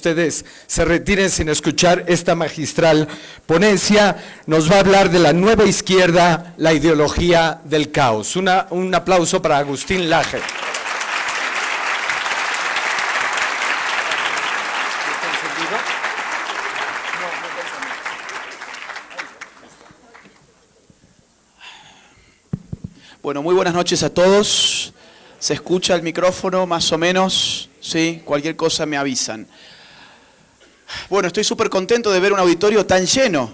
ustedes se retiren sin escuchar esta magistral ponencia. Nos va a hablar de la nueva izquierda, la ideología del caos. Un aplauso para Agustín Laje. Bueno, muy buenas noches a todos. ¿Se escucha el micrófono más o menos? Sí, cualquier cosa me avisan. Bueno, estoy súper contento de ver un auditorio tan lleno.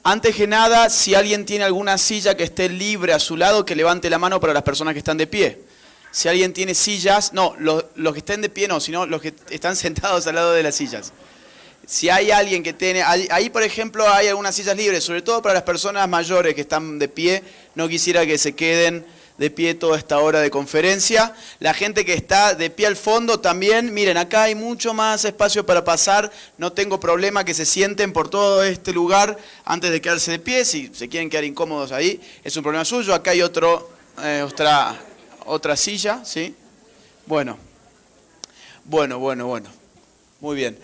Antes que nada, si alguien tiene alguna silla que esté libre a su lado, que levante la mano para las personas que están de pie. Si alguien tiene sillas, no, los que estén de pie no, sino los que están sentados al lado de las sillas. Si hay alguien que tiene, ahí por ejemplo hay algunas sillas libres, sobre todo para las personas mayores que están de pie, no quisiera que se queden de pie toda esta hora de conferencia. La gente que está de pie al fondo también, miren, acá hay mucho más espacio para pasar, no tengo problema que se sienten por todo este lugar antes de quedarse de pie, si se quieren quedar incómodos ahí, es un problema suyo. Acá hay otra silla, ¿sí? Bueno, muy bien.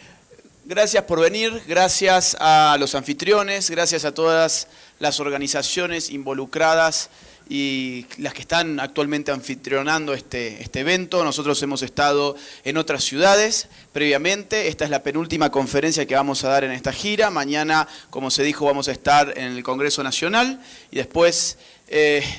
Gracias por venir, gracias a los anfitriones, gracias a todas las organizaciones involucradas y las que están actualmente anfitrionando este evento. Nosotros hemos estado en otras ciudades previamente. Esta es la penúltima conferencia que vamos a dar en esta gira. Mañana, como se dijo, vamos a estar en el Congreso Nacional y después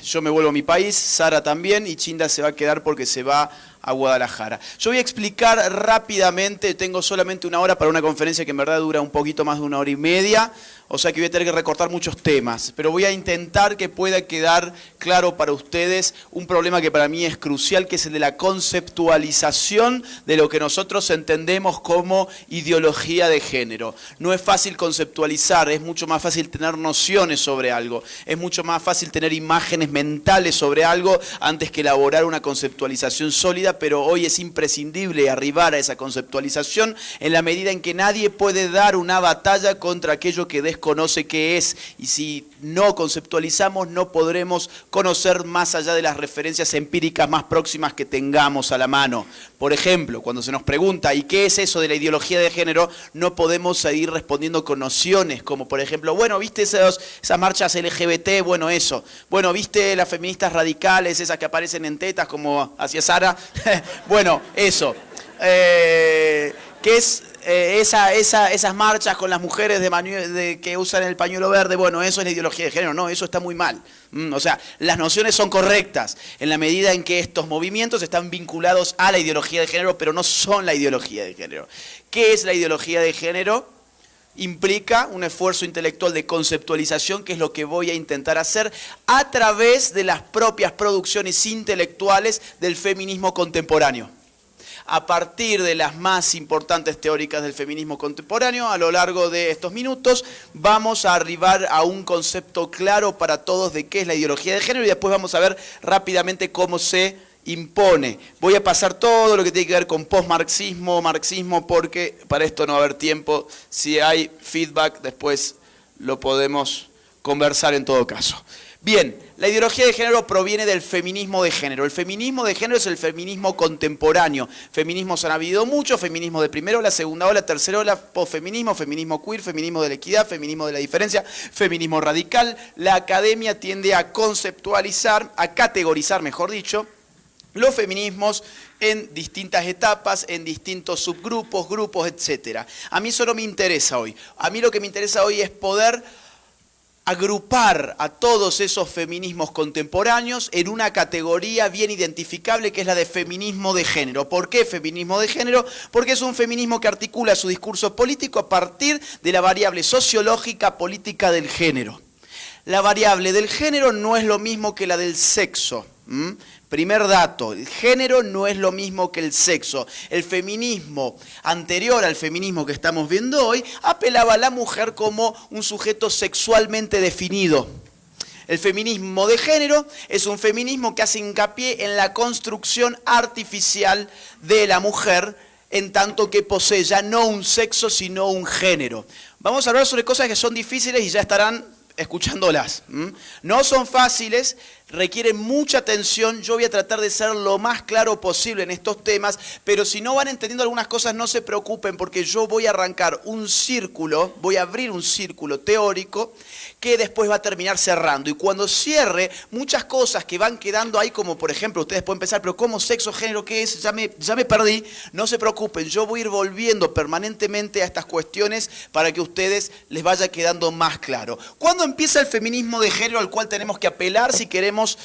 yo me vuelvo a mi país, Sara también, y Chinda se va a quedar porque se va a Guadalajara. Yo voy a explicar rápidamente, tengo solamente una hora para una conferencia que en verdad dura un poquito más de una hora y media, o sea que voy a tener que recortar muchos temas, pero voy a intentar que pueda quedar claro para ustedes un problema que para mí es crucial, que es el de la conceptualización de lo que nosotros entendemos como ideología de género. No es fácil conceptualizar, es mucho más fácil tener nociones sobre algo, es mucho más fácil tener imágenes mentales sobre algo antes que elaborar una conceptualización sólida, pero hoy es imprescindible arribar a esa conceptualización en la medida en que nadie puede dar una batalla contra aquello que desconoce qué es, y si no conceptualizamos no podremos conocer más allá de las referencias empíricas más próximas que tengamos a la mano. Por ejemplo, cuando se nos pregunta ¿y qué es eso de la ideología de género?, no podemos seguir respondiendo con nociones como por ejemplo, bueno, ¿viste esas marchas LGBT? Bueno, eso. Bueno, ¿viste las feministas radicales, esas que aparecen en tetas como hacia Sara? Bueno, eso. ¿Qué es esas marchas con las mujeres que usan el pañuelo verde? Bueno, eso es la ideología de género. No, eso está muy mal. O sea, las nociones son correctas en la medida en que estos movimientos están vinculados a la ideología de género, pero no son la ideología de género. ¿Qué es la ideología de género? Implica un esfuerzo intelectual de conceptualización, que es lo que voy a intentar hacer a través de las propias producciones intelectuales del feminismo contemporáneo. A partir de las más importantes teóricas del feminismo contemporáneo, a lo largo de estos minutos, vamos a arribar a un concepto claro para todos de qué es la ideología de género y después vamos a ver rápidamente cómo se impone. Voy a pasar todo lo que tiene que ver con postmarxismo, marxismo, porque para esto no va a haber tiempo. Si hay feedback, después lo podemos conversar en todo caso. Bien, la ideología de género proviene del feminismo de género. El feminismo de género es el feminismo contemporáneo. Feminismos han habido muchos, feminismo de primera ola, segunda ola, tercera ola, posfeminismo, feminismo queer, feminismo de la equidad, feminismo de la diferencia, feminismo radical. La academia tiende a conceptualizar, a categorizar, mejor dicho, los feminismos en distintas etapas, en distintos subgrupos, grupos, etc. A mí eso no me interesa hoy. A mí lo que me interesa hoy es poder agrupar a todos esos feminismos contemporáneos en una categoría bien identificable, que es la de feminismo de género. ¿Por qué feminismo de género? Porque es un feminismo que articula su discurso político a partir de la variable sociológica política del género. La variable del género no es lo mismo que la del sexo. Primer dato, el género no es lo mismo que el sexo. El feminismo anterior al feminismo que estamos viendo hoy apelaba a la mujer como un sujeto sexualmente definido. El feminismo de género es un feminismo que hace hincapié en la construcción artificial de la mujer, en tanto que posee ya no un sexo sino un género. Vamos a hablar sobre cosas que son difíciles y ya estarán escuchándolas. No son fáciles, requiere mucha atención. Yo voy a tratar de ser lo más claro posible en estos temas, pero si no van entendiendo algunas cosas, no se preocupen, porque yo voy a arrancar un círculo, voy a abrir un círculo teórico que después va a terminar cerrando. Y cuando cierre, muchas cosas que van quedando ahí, como por ejemplo, ustedes pueden pensar, pero ¿cómo sexo, género, qué es? Ya me perdí. No se preocupen, yo voy a ir volviendo permanentemente a estas cuestiones para que a ustedes les vaya quedando más claro. ¿Cuándo empieza el feminismo de género al cual tenemos que apelar si queremos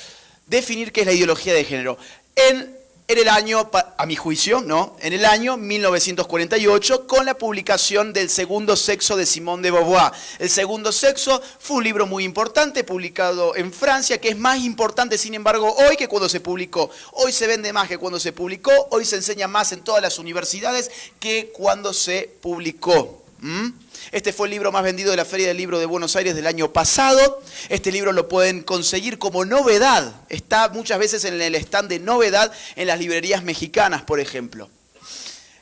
definir qué es la ideología de género? En el año, a mi juicio, ¿no? En el año 1948, con la publicación del Segundo Sexo de Simone de Beauvoir. El Segundo Sexo fue un libro muy importante, publicado en Francia, que es más importante, sin embargo, hoy que cuando se publicó. Hoy se vende más que cuando se publicó, hoy se enseña más en todas las universidades que cuando se publicó. Este fue el libro más vendido de la Feria del Libro de Buenos Aires del año pasado. Este libro lo pueden conseguir como novedad. Está muchas veces en el stand de novedad en las librerías mexicanas, por ejemplo.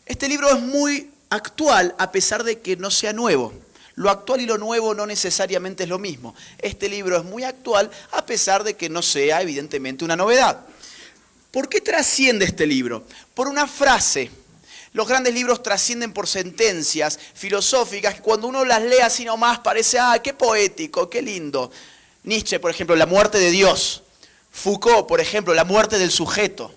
Este libro es muy actual a pesar de que no sea nuevo. Lo actual y lo nuevo no necesariamente es lo mismo. Este libro es muy actual a pesar de que no sea evidentemente una novedad. ¿Por qué trasciende este libro? Por una frase. Los grandes libros trascienden por sentencias filosóficas que cuando uno las lee así nomás parece, qué poético, qué lindo. Nietzsche, por ejemplo, la muerte de Dios. Foucault, por ejemplo, la muerte del sujeto.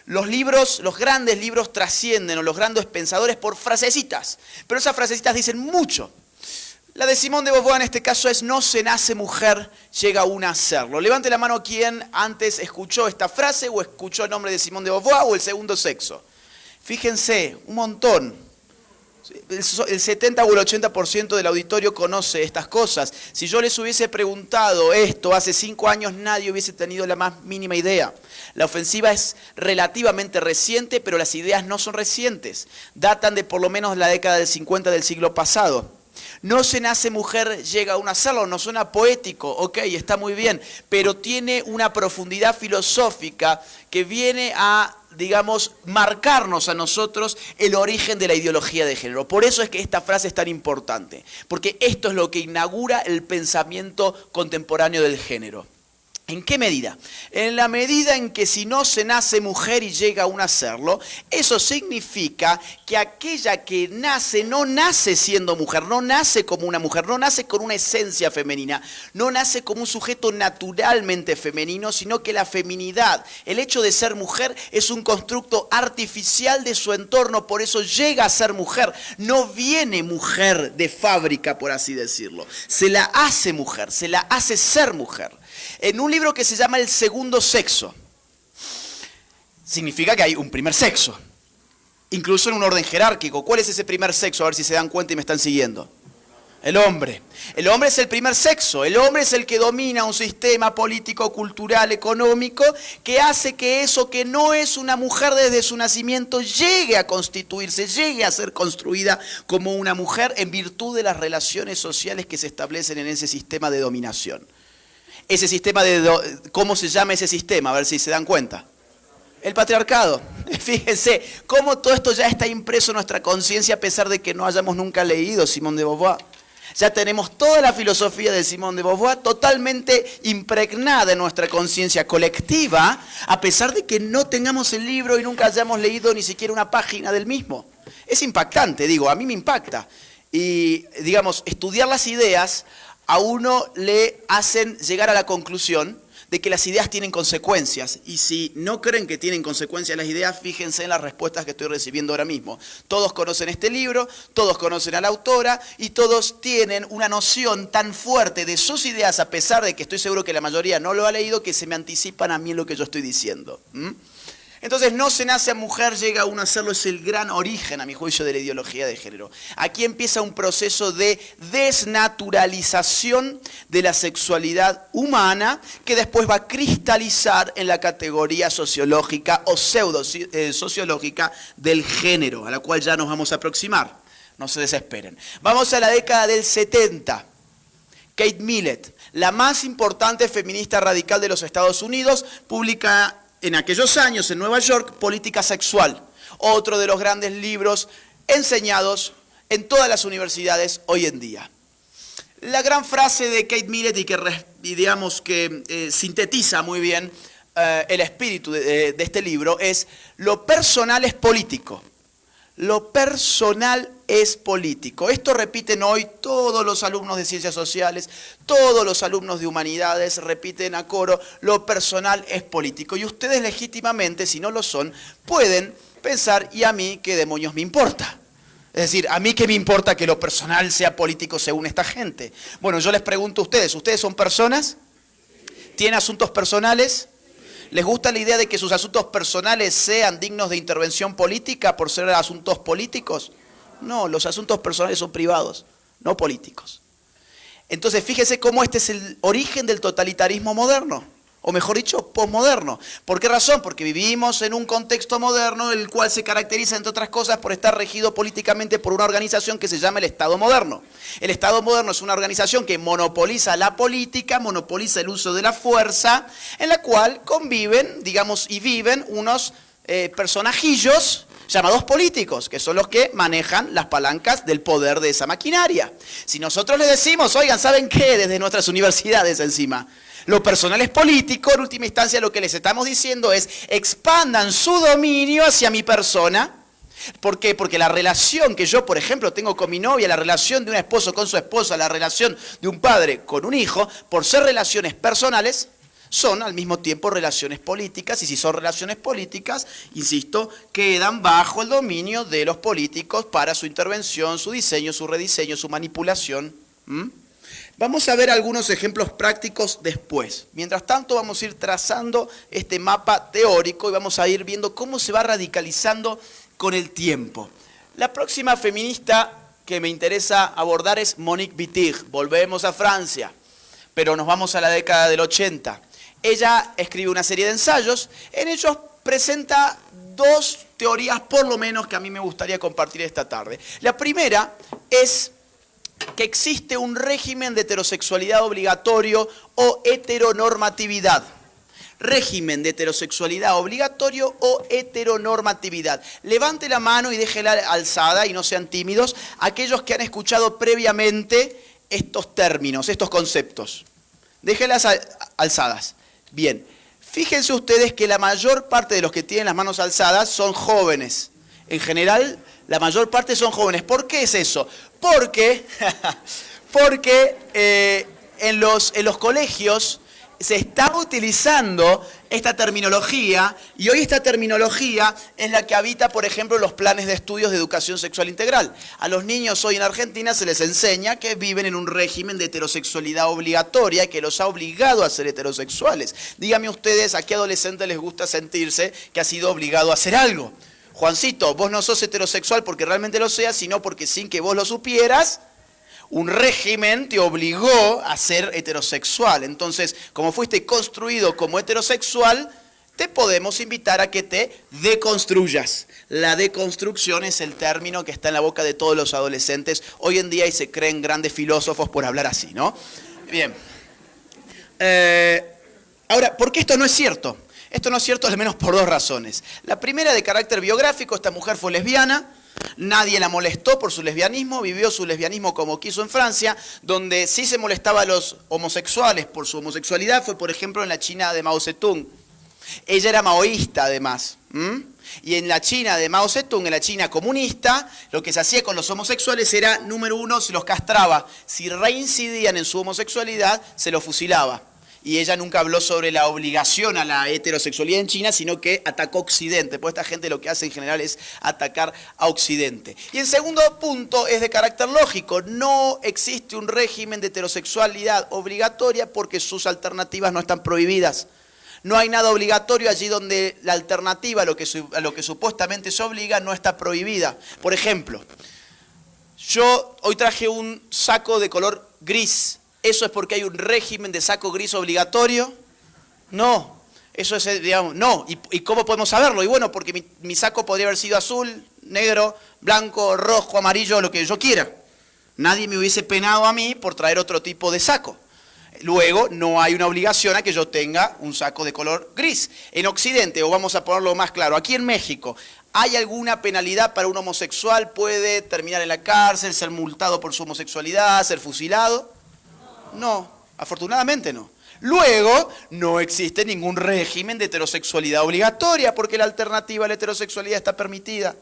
Los grandes libros trascienden, o los grandes pensadores, por frasecitas. Pero esas frasecitas dicen mucho. La de Simone de Beauvoir en este caso es: no se nace mujer, llega una a serlo. Levante la mano quien antes escuchó esta frase o escuchó el nombre de Simone de Beauvoir o el Segundo Sexo. Fíjense, un montón. El 70 o el 80% del auditorio conoce estas cosas. Si yo les hubiese preguntado esto hace 5 años, nadie hubiese tenido la más mínima idea. La ofensiva es relativamente reciente, pero las ideas no son recientes. Datan de por lo menos la década del 50 del siglo pasado. No se nace mujer, llega a un hacerlo, no suena poético, ok, está muy bien, pero tiene una profundidad filosófica que viene a, digamos, marcarnos a nosotros el origen de la ideología de género. Por eso es que esta frase es tan importante, porque esto es lo que inaugura el pensamiento contemporáneo del género. ¿En qué medida? En la medida en que si no se nace mujer y llega a un hacerlo, eso significa que aquella que nace no nace siendo mujer, no nace como una mujer, no nace con una esencia femenina, no nace como un sujeto naturalmente femenino, sino que la feminidad, el hecho de ser mujer, es un constructo artificial de su entorno, por eso llega a ser mujer. No viene mujer de fábrica, por así decirlo. Se la hace mujer, se la hace ser mujer. En un libro que se llama El Segundo Sexo, significa que hay un primer sexo, incluso en un orden jerárquico. ¿Cuál es ese primer sexo? A ver si se dan cuenta y me están siguiendo. El hombre. El hombre es el primer sexo. El hombre es el que domina un sistema político, cultural, económico, que hace que eso que no es una mujer desde su nacimiento llegue a constituirse, llegue a ser construida como una mujer en virtud de las relaciones sociales que se establecen en ese sistema de dominación. Ese sistema ¿cómo se llama ese sistema? A ver si se dan cuenta. El patriarcado. Fíjense cómo todo esto ya está impreso en nuestra conciencia a pesar de que no hayamos nunca leído Simone de Beauvoir. Ya tenemos toda la filosofía de Simone de Beauvoir totalmente impregnada en nuestra conciencia colectiva, a pesar de que no tengamos el libro y nunca hayamos leído ni siquiera una página del mismo. Es impactante, digo, a mí me impacta. Y, digamos, estudiar las ideas a uno le hacen llegar a la conclusión de que las ideas tienen consecuencias. Y si no creen que tienen consecuencias las ideas, fíjense en las respuestas que estoy recibiendo ahora mismo. Todos conocen este libro, todos conocen a la autora y todos tienen una noción tan fuerte de sus ideas, a pesar de que estoy seguro que la mayoría no lo ha leído, que se me anticipan a mí en lo que yo estoy diciendo. Entonces, no se nace a mujer, llega a un hacerlo, es el gran origen, a mi juicio, de la ideología de género. Aquí empieza un proceso de desnaturalización de la sexualidad humana que después va a cristalizar en la categoría sociológica o pseudo-sociológica del género, a la cual ya nos vamos a aproximar. No se desesperen. Vamos a la década del 70. Kate Millett, la más importante feminista radical de los Estados Unidos, publica en aquellos años en Nueva York, Política Sexual, otro de los grandes libros enseñados en todas las universidades hoy en día. La gran frase de Kate Millett y que y digamos que sintetiza muy bien el espíritu de este libro, es: lo personal es político. Lo personal es político. Esto repiten hoy todos los alumnos de ciencias sociales, todos los alumnos de humanidades, repiten a coro: lo personal es político. Y ustedes legítimamente, si no lo son, pueden pensar: ¿y a mí qué demonios me importa? Es decir, ¿a mí qué me importa que lo personal sea político según esta gente? Bueno, yo les pregunto a ustedes: ¿ustedes son personas? ¿Tienen asuntos personales? ¿Les gusta la idea de que sus asuntos personales sean dignos de intervención política por ser asuntos políticos? No, los asuntos personales son privados, no políticos. Entonces, fíjense cómo este es el origen del totalitarismo moderno, o mejor dicho, posmoderno. ¿Por qué razón? Porque vivimos en un contexto moderno el cual se caracteriza, entre otras cosas, por estar regido políticamente por una organización que se llama el Estado moderno. El Estado moderno es una organización que monopoliza la política, monopoliza el uso de la fuerza, en la cual conviven, digamos, y viven unos personajillos llamados políticos, que son los que manejan las palancas del poder de esa maquinaria. Si nosotros les decimos: oigan, ¿saben qué? Desde nuestras universidades encima, lo personal es político, en última instancia lo que les estamos diciendo es: expandan su dominio hacia mi persona. ¿Por qué? Porque la relación que yo, por ejemplo, tengo con mi novia, la relación de un esposo con su esposa, la relación de un padre con un hijo, por ser relaciones personales, son al mismo tiempo relaciones políticas, y si son relaciones políticas, insisto, quedan bajo el dominio de los políticos para su intervención, su diseño, su rediseño, su manipulación. Vamos a ver algunos ejemplos prácticos después. Mientras tanto, vamos a ir trazando este mapa teórico y vamos a ir viendo cómo se va radicalizando con el tiempo. La próxima feminista que me interesa abordar es Monique Wittig. Volvemos a Francia, pero nos vamos a la década del 80. Ella escribe una serie de ensayos. En ellos presenta dos teorías, por lo menos, que a mí me gustaría compartir esta tarde. La primera es que existe un régimen de heterosexualidad obligatorio o heteronormatividad. Régimen de heterosexualidad obligatorio o heteronormatividad. Levante la mano y déjela alzada, y no sean tímidos, aquellos que han escuchado previamente estos términos, estos conceptos. Déjenlas alzadas. Bien, fíjense ustedes que la mayor parte de los que tienen las manos alzadas son jóvenes. En general, la mayor parte son jóvenes. ¿Por qué es eso? Porque en los colegios se está utilizando esta terminología, y hoy esta terminología es la que habita, por ejemplo, los planes de estudios de educación sexual integral. A los niños hoy en Argentina se les enseña que viven en un régimen de heterosexualidad obligatoria que los ha obligado a ser heterosexuales. Díganme ustedes a qué adolescente les gusta sentirse que ha sido obligado a hacer algo. Juancito, vos no sos heterosexual porque realmente lo seas, sino porque sin que vos lo supieras, un régimen te obligó a ser heterosexual. Entonces, como fuiste construido como heterosexual, te podemos invitar a que te deconstruyas. La deconstrucción es el término que está en la boca de todos los adolescentes hoy en día y se creen grandes filósofos por hablar así, ¿no? Bien. Ahora, ¿por qué esto no es cierto? Esto no es cierto al menos por dos razones. La primera, de carácter biográfico: esta mujer fue lesbiana. Nadie la molestó por su lesbianismo, vivió su lesbianismo como quiso en Francia. Donde sí se molestaba a los homosexuales por su homosexualidad fue, por ejemplo, en la China de Mao Zedong. Ella era maoísta, además. Y en la China de Mao Zedong, en la China comunista, lo que se hacía con los homosexuales era, número uno, se los castraba. Si reincidían en su homosexualidad, se los fusilaba. Y ella nunca habló sobre la obligación a la heterosexualidad en China, sino que atacó Occidente. Pues esta gente lo que hace en general es atacar a Occidente. Y el segundo punto es de carácter lógico. No existe un régimen de heterosexualidad obligatoria porque sus alternativas no están prohibidas. No hay nada obligatorio allí donde la alternativa a lo que supuestamente se obliga no está prohibida. Por ejemplo, yo hoy traje un saco de color gris. ¿Eso es porque hay un régimen de saco gris obligatorio? No, eso es, digamos, no. ¿Y cómo podemos saberlo? Y bueno, porque mi saco podría haber sido azul, negro, blanco, rojo, amarillo, lo que yo quiera. Nadie me hubiese penado a mí por traer otro tipo de saco. Luego, no hay una obligación a que yo tenga un saco de color gris. En Occidente, o vamos a ponerlo más claro, aquí en México, ¿hay alguna penalidad para un homosexual? ¿Puede terminar en la cárcel, ser multado por su homosexualidad, ser fusilado? No, Afortunadamente no. Luego, no existe ningún régimen de heterosexualidad obligatoria porque la alternativa a la heterosexualidad está permitida.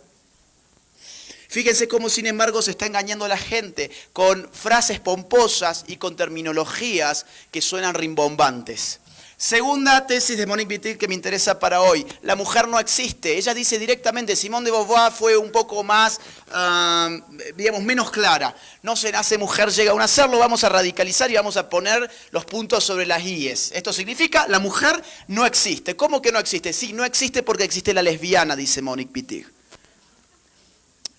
Fíjense cómo, sin embargo, se está engañando a la gente con frases pomposas y con terminologías que suenan rimbombantes. Segunda tesis de Monique Wittig que me interesa para hoy. La mujer no existe. Ella dice directamente, Simone de Beauvoir fue un poco más, digamos, menos clara. No se nace mujer, llega a un hacerlo, vamos a radicalizar y vamos a poner los puntos sobre las íes. Esto significa, la mujer no existe. ¿Cómo que no existe? Sí, no existe porque existe la lesbiana, dice Monique Wittig.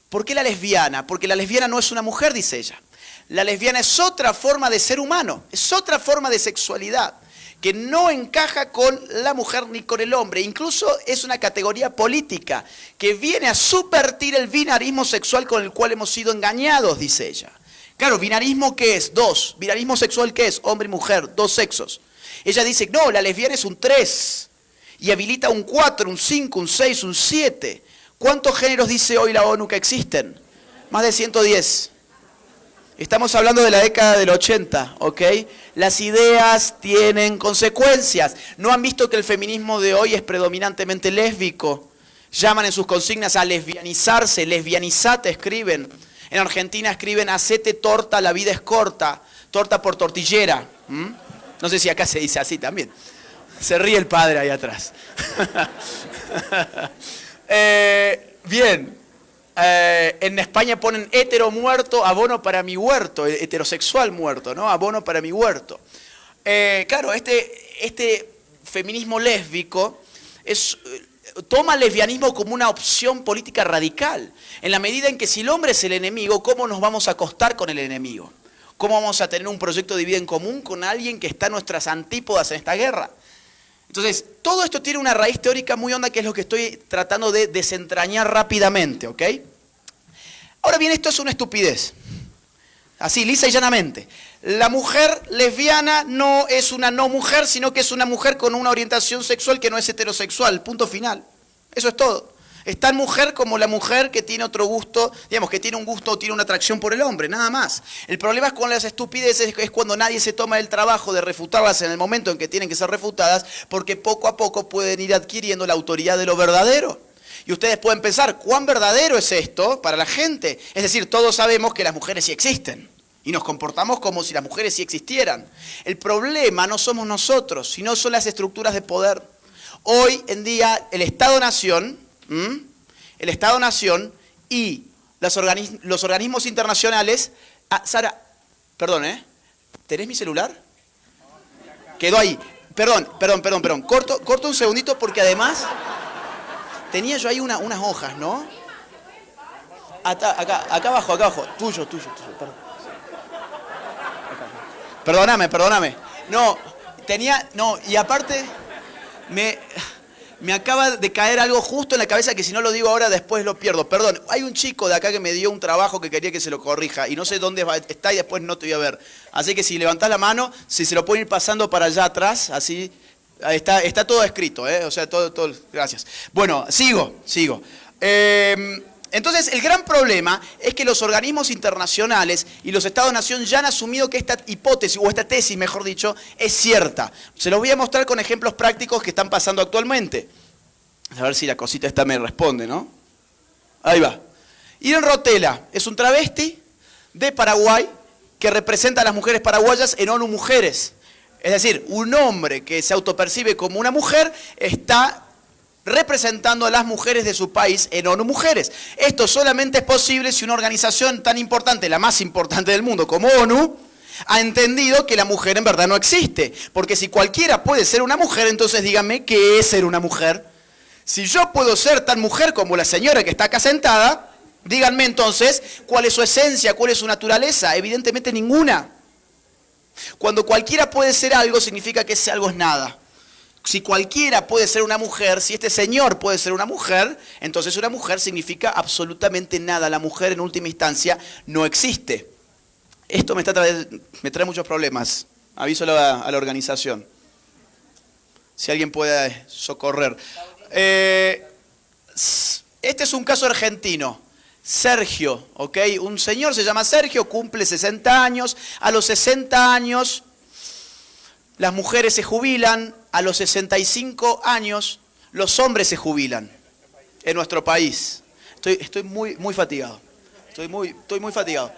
¿Por qué la lesbiana? Porque la lesbiana no es una mujer, dice ella. La lesbiana es otra forma de ser humano, es otra forma de sexualidad, que no encaja con la mujer ni con el hombre. Incluso es una categoría política que viene a subvertir el binarismo sexual con el cual hemos sido engañados, dice ella. Claro, binarismo ¿qué es? Dos. Binarismo sexual ¿qué es? Hombre y mujer, dos sexos. Ella dice, no, la lesbiana es un 3 y habilita un 4, un 5, un 6, un 7. ¿Cuántos géneros dice hoy la ONU que existen? Más de 110. Estamos hablando de la década del 80, ¿ok? Las ideas tienen consecuencias. ¿No han visto que el feminismo de hoy es predominantemente lésbico? Llaman en sus consignas a lesbianizarse, lesbianizate escriben. En Argentina escriben, hacete torta, la vida es corta. Torta por tortillera. No sé si acá se dice así también. Se ríe el padre ahí atrás. Bien. En España ponen hetero muerto, abono para mi huerto, heterosexual muerto, ¿no? Abono para mi huerto. Claro, este feminismo lésbico toma el lesbianismo como una opción política radical, en la medida en que si el hombre es el enemigo, ¿cómo nos vamos a acostar con el enemigo? ¿Cómo vamos a tener un proyecto de vida en común con alguien que está a nuestras antípodas en esta guerra? Entonces, todo esto tiene una raíz teórica muy honda que es lo que estoy tratando de desentrañar rápidamente, ¿ok? Ahora bien, esto es una estupidez. Así, lisa y llanamente. La mujer lesbiana no es una no mujer, sino que es una mujer con una orientación sexual que no es heterosexual, punto final. Eso es todo. Es tan mujer como la mujer que tiene otro gusto, digamos, que tiene un gusto o tiene una atracción por el hombre, nada más. El problema con las estupideces es cuando nadie se toma el trabajo de refutarlas en el momento en que tienen que ser refutadas, porque poco a poco pueden ir adquiriendo la autoridad de lo verdadero. Y ustedes pueden pensar, ¿cuán verdadero es esto para la gente? Es decir, todos sabemos que las mujeres sí existen. Y nos comportamos como si las mujeres sí existieran. El problema no somos nosotros, sino son las estructuras de poder. Hoy en día el Estado-Nación y los organismos internacionales... Sara, perdón, ¿tenés mi celular? Quedó ahí. Perdón. Corto un segundito porque además tenía yo ahí unas hojas, ¿no? Acá abajo. Tuyo, perdón. Perdóname. Y aparte me acaba de caer algo justo en la cabeza que si no lo digo ahora después lo pierdo. Perdón, hay un chico de acá que me dio un trabajo que quería que se lo corrija y no sé dónde está y después no te voy a ver. Así que si levantás la mano, si se lo pueden ir pasando para allá atrás, así está todo escrito, o sea, todo, gracias. Bueno, sigo. Entonces, el gran problema es que los organismos internacionales y los Estados-nación ya han asumido que esta hipótesis, o esta tesis, mejor dicho, es cierta. Se los voy a mostrar con ejemplos prácticos que están pasando actualmente. A ver si la cosita esta me responde, ¿no? Ahí va. Irene Rotella es un travesti de Paraguay que representa a las mujeres paraguayas en ONU Mujeres. Es decir, un hombre que se autopercibe como una mujer está representando a las mujeres de su país en ONU Mujeres. Esto solamente es posible si una organización tan importante, la más importante del mundo como ONU, ha entendido que la mujer en verdad no existe. Porque si cualquiera puede ser una mujer, entonces díganme qué es ser una mujer. Si yo puedo ser tan mujer como la señora que está acá sentada, díganme entonces cuál es su esencia, cuál es su naturaleza. Evidentemente ninguna. Cuando cualquiera puede ser algo, significa que ese algo es nada. Si cualquiera puede ser una mujer, si este señor puede ser una mujer, entonces una mujer significa absolutamente nada. La mujer en última instancia no existe. Esto me trae muchos problemas. Aviso a la organización. Si alguien puede socorrer. Este es un caso argentino. Sergio, ¿ok? Un señor se llama Sergio, cumple 60 años. A los 60 años las mujeres se jubilan, a los 65 años los hombres se jubilan en nuestro país. Estoy muy fatigado. Estoy muy fatigado.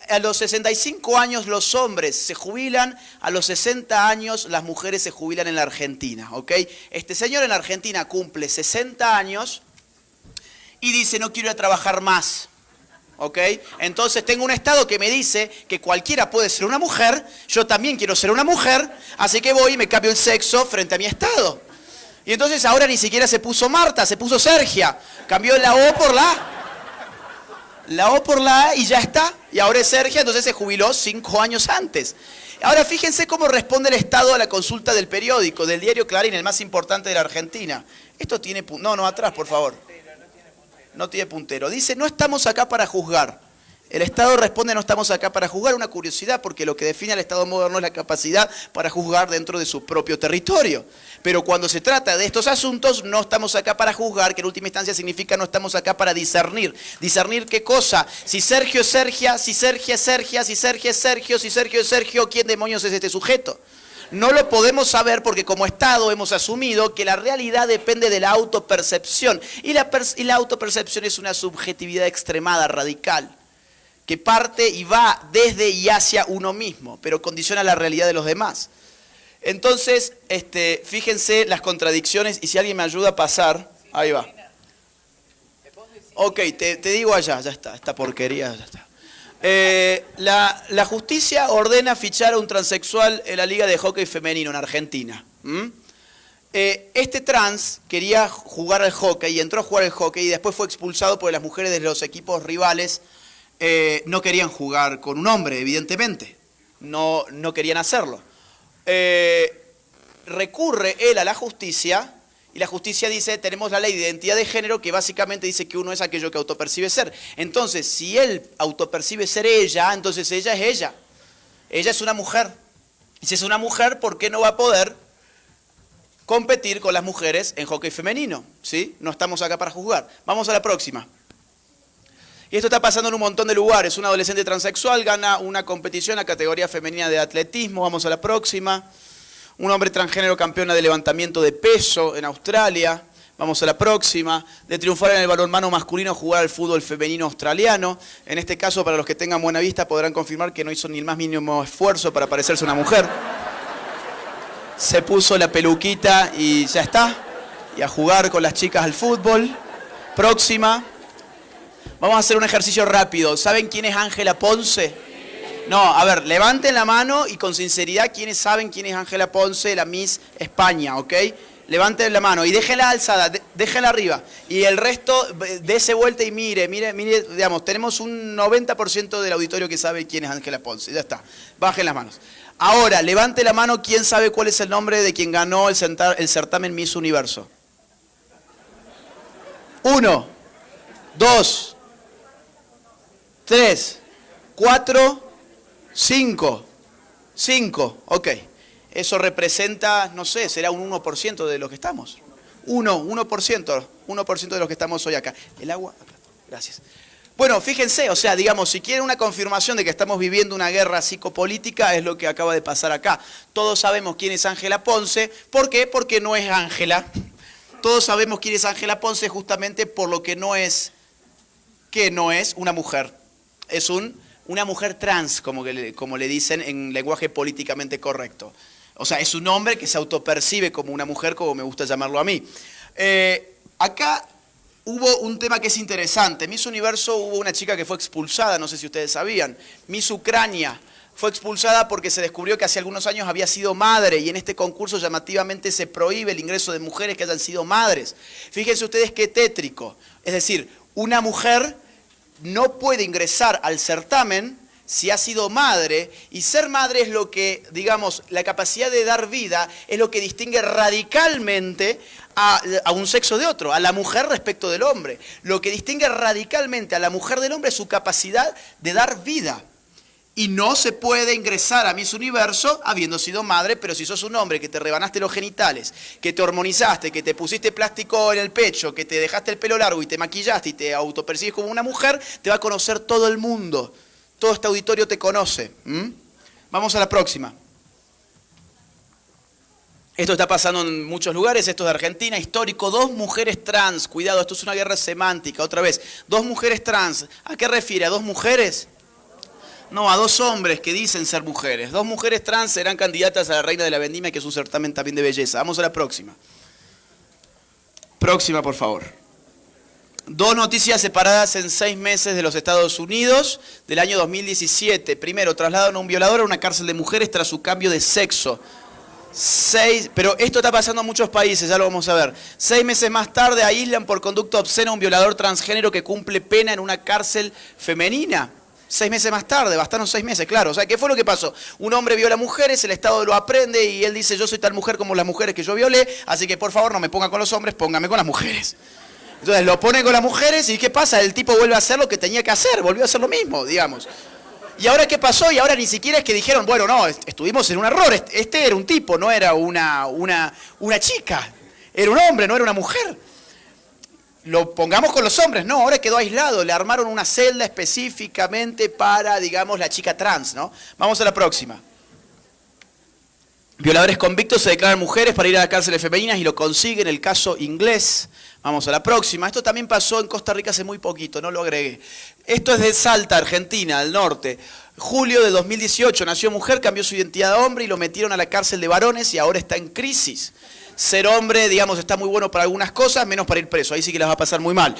A los 65 años los hombres se jubilan, a los 60 años las mujeres se jubilan en la Argentina, ¿ok? Este señor en la Argentina cumple 60 años y dice, no quiero ir a trabajar más, ¿ok? Entonces tengo un Estado que me dice que cualquiera puede ser una mujer, yo también quiero ser una mujer, así que voy y me cambio el sexo frente a mi Estado. Y entonces ahora ni siquiera se puso Marta, se puso Sergia, cambió la O por la A. La O por la A y ya está. Y ahora es Sergia, entonces se jubiló 5 años antes. Ahora fíjense cómo responde el Estado a la consulta del periódico, del diario Clarín, el más importante de la Argentina. Esto tiene... No, atrás, por favor. No tiene puntero. Dice, no estamos acá para juzgar. El Estado responde, no estamos acá para juzgar. Una curiosidad, porque lo que define al Estado moderno es la capacidad para juzgar dentro de su propio territorio. Pero cuando se trata de estos asuntos, no estamos acá para juzgar, que en última instancia significa no estamos acá para discernir. ¿Discernir qué cosa? Si Sergio es Sergia, si Sergia es Sergia, si Sergia es Sergio, si Sergio es Sergio, ¿quién demonios es este sujeto? No lo podemos saber porque como Estado hemos asumido que la realidad depende de la autopercepción. Y la autopercepción es una subjetividad extremada, radical, que parte y va desde y hacia uno mismo, pero condiciona la realidad de los demás. Entonces, fíjense las contradicciones, y si alguien me ayuda a pasar, ahí va. Ok, te digo allá, ya está, esta porquería, ya está. La justicia ordena fichar a un transexual en la Liga de Hockey Femenino en Argentina. Este trans quería jugar al hockey y entró a jugar al hockey y después fue expulsado porque las mujeres de los equipos rivales no querían jugar con un hombre, evidentemente. No querían hacerlo. Recurre él a la justicia y la justicia dice, tenemos la ley de identidad de género que básicamente dice que uno es aquello que autopercibe ser. Entonces, si él autopercibe ser ella, entonces ella es ella. Ella es una mujer. Y si es una mujer, ¿por qué no va a poder competir con las mujeres en hockey femenino? ¿Sí? No estamos acá para juzgar. Vamos a la próxima. Y esto está pasando en un montón de lugares. Un adolescente transexual gana una competición a categoría femenina de atletismo. Vamos a la próxima. Un hombre transgénero campeona de levantamiento de peso en Australia. Vamos a la próxima. De triunfar en el balonmano masculino, jugar al fútbol femenino australiano. En este caso, para los que tengan buena vista, podrán confirmar que no hizo ni el más mínimo esfuerzo para parecerse a una mujer. Se puso la peluquita y ya está. Y a jugar con las chicas al fútbol. Próxima. Vamos a hacer un ejercicio rápido. ¿Saben quién es Ángela Ponce? No, a ver, levanten la mano y con sinceridad, ¿quiénes saben quién es Ángela Ponce, la Miss España, ok? Levanten la mano y déjenla alzada, déjenla arriba. Y el resto, dése vuelta y mire, digamos, tenemos un 90% del auditorio que sabe quién es Ángela Ponce. Ya está, bajen las manos. Ahora, levante la mano, ¿quién sabe cuál es el nombre de quien ganó el certamen Miss Universo? 1, 2, 3, 4, 5, ok. Eso representa, no sé, será un 1% de los que estamos. 1% de los que estamos hoy acá. El agua, acá. Gracias. Bueno, fíjense, o sea, digamos, si quieren una confirmación de que estamos viviendo una guerra psicopolítica, es lo que acaba de pasar acá. Todos sabemos quién es Ángela Ponce. ¿Por qué? Porque no es Ángela. Todos sabemos quién es Ángela Ponce justamente por lo que no es una mujer. Es una mujer trans, como le dicen en lenguaje políticamente correcto. O sea, es un hombre que se autopercibe como una mujer, como me gusta llamarlo a mí. Acá hubo un tema que es interesante. Miss Universo hubo una chica que fue expulsada, no sé si ustedes sabían. Miss Ucrania fue expulsada porque se descubrió que hace algunos años había sido madre y en este concurso llamativamente se prohíbe el ingreso de mujeres que hayan sido madres. Fíjense ustedes qué tétrico. Es decir, una mujer no puede ingresar al certamen si ha sido madre, y ser madre es lo que, digamos, la capacidad de dar vida es lo que distingue radicalmente a un sexo de otro, a la mujer respecto del hombre. Lo que distingue radicalmente a la mujer del hombre es su capacidad de dar vida. Y no se puede ingresar a Miss Universo habiendo sido madre, pero si sos un hombre que te rebanaste los genitales, que te hormonizaste, que te pusiste plástico en el pecho, que te dejaste el pelo largo y te maquillaste y te autopercibes como una mujer, te va a conocer todo el mundo. Todo este auditorio te conoce. Vamos a la próxima. Esto está pasando en muchos lugares, esto es de Argentina, histórico, 2 mujeres trans, cuidado, esto es una guerra semántica, otra vez, 2 mujeres trans, ¿a qué refiere? ¿A 2 mujeres? No, a 2 hombres que dicen ser mujeres. 2 mujeres trans serán candidatas a la Reina de la Vendimia, que es un certamen también de belleza. Vamos a la próxima. Próxima, por favor. 2 noticias separadas en 6 meses de los Estados Unidos del año 2017. Primero, trasladan a un violador a una cárcel de mujeres tras su cambio de sexo. 6, pero esto está pasando en muchos países, ya lo vamos a ver. 6 meses más tarde aíslan por conducta obscena a un violador transgénero que cumple pena en una cárcel femenina. 6 meses más tarde, bastaron 6 meses, claro. O sea, ¿qué fue lo que pasó? Un hombre viola mujeres, el Estado lo aprende y él dice, yo soy tal mujer como las mujeres que yo violé, así que por favor no me ponga con los hombres, póngame con las mujeres. Entonces lo pone con las mujeres y ¿qué pasa? El tipo vuelve a hacer lo que tenía que hacer, volvió a hacer lo mismo, digamos. ¿Y ahora qué pasó? Y ahora ni siquiera es que dijeron, bueno, no, estuvimos en un error, este era un tipo, no era una chica, era un hombre, no era una mujer. Lo pongamos con los hombres, no, ahora quedó aislado, le armaron una celda específicamente para, digamos, la chica trans, ¿no? Vamos a la próxima. Violadores convictos se declaran mujeres para ir a las cárceles femeninas y lo consiguen, el caso inglés. Vamos a la próxima. Esto también pasó en Costa Rica hace muy poquito, no lo agregué. Esto es de Salta, Argentina, del norte. Julio de 2018 nació mujer, cambió su identidad a hombre y lo metieron a la cárcel de varones y ahora está en crisis. Ser hombre, digamos, está muy bueno para algunas cosas, menos para ir preso. Ahí sí que las va a pasar muy mal.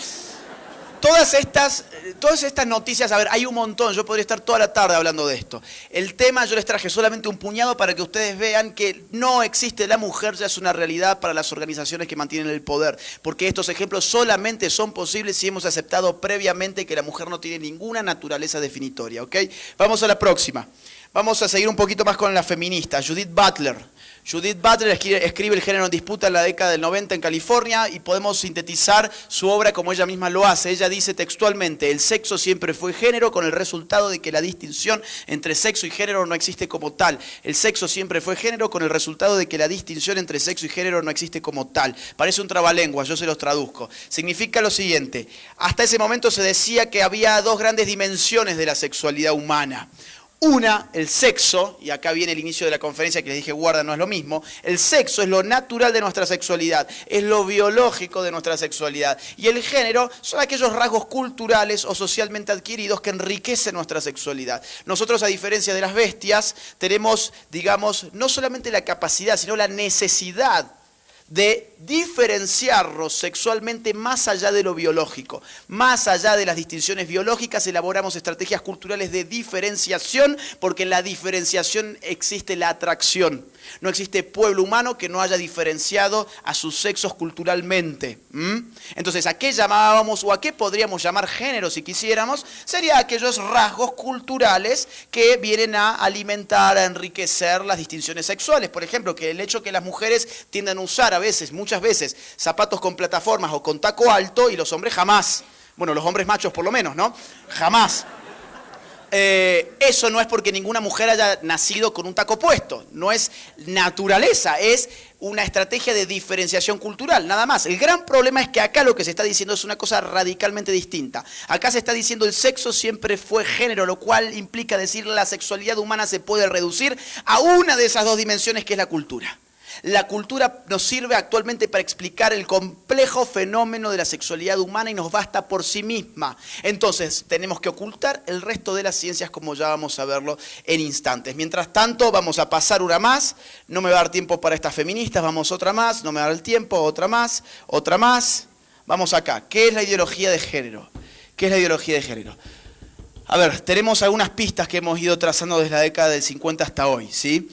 Todas estas noticias, a ver, hay un montón, yo podría estar toda la tarde hablando de esto. El tema, yo les traje solamente un puñado para que ustedes vean que no existe la mujer, ya es una realidad para las organizaciones que mantienen el poder. Porque estos ejemplos solamente son posibles si hemos aceptado previamente que la mujer no tiene ninguna naturaleza definitoria, ¿ok? Vamos a la próxima. Vamos a seguir un poquito más con la feminista, Judith Butler. Judith Butler escribe El género en disputa en la década del 90 en California y podemos sintetizar su obra como ella misma lo hace. Ella dice textualmente, el sexo siempre fue género con el resultado de que la distinción entre sexo y género no existe como tal. El sexo siempre fue género con el resultado de que la distinción entre sexo y género no existe como tal. Parece un trabalenguas, yo se los traduzco. Significa lo siguiente, hasta ese momento se decía que había 2 grandes dimensiones de la sexualidad humana. Una, el sexo, y acá viene el inicio de la conferencia que les dije, guarda, no es lo mismo. El sexo es lo natural de nuestra sexualidad, es lo biológico de nuestra sexualidad. Y el género son aquellos rasgos culturales o socialmente adquiridos que enriquecen nuestra sexualidad. Nosotros, a diferencia de las bestias, tenemos, digamos, no solamente la capacidad, sino la necesidad de diferenciarnos sexualmente más allá de lo biológico. Más allá de las distinciones biológicas, elaboramos estrategias culturales de diferenciación, porque en la diferenciación existe la atracción. No existe pueblo humano que no haya diferenciado a sus sexos culturalmente. Entonces, ¿a qué llamábamos o a qué podríamos llamar género si quisiéramos? Sería aquellos rasgos culturales que vienen a alimentar, a enriquecer las distinciones sexuales. Por ejemplo, que el hecho que las mujeres tiendan a usar a veces, muchas veces, zapatos con plataformas o con taco alto y los hombres jamás. Bueno, los hombres machos por lo menos, ¿no? Jamás. Eso no es porque ninguna mujer haya nacido con un taco puesto, no es naturaleza, es una estrategia de diferenciación cultural, nada más. El gran problema es que acá lo que se está diciendo es una cosa radicalmente distinta. Acá se está diciendo el sexo siempre fue género, lo cual implica decir la sexualidad humana se puede reducir a una de esas 2 dimensiones que es la cultura. La cultura nos sirve actualmente para explicar el complejo fenómeno de la sexualidad humana y nos basta por sí misma. Entonces, tenemos que ocultar el resto de las ciencias como ya vamos a verlo en instantes. Mientras tanto, vamos a pasar una más. No me va a dar tiempo para estas feministas. Vamos otra más. No me va a dar el tiempo. Otra más. Otra más. Vamos acá. ¿Qué es la ideología de género? ¿Qué es la ideología de género? A ver, tenemos algunas pistas que hemos ido trazando desde la década del 50 hasta hoy, ¿sí?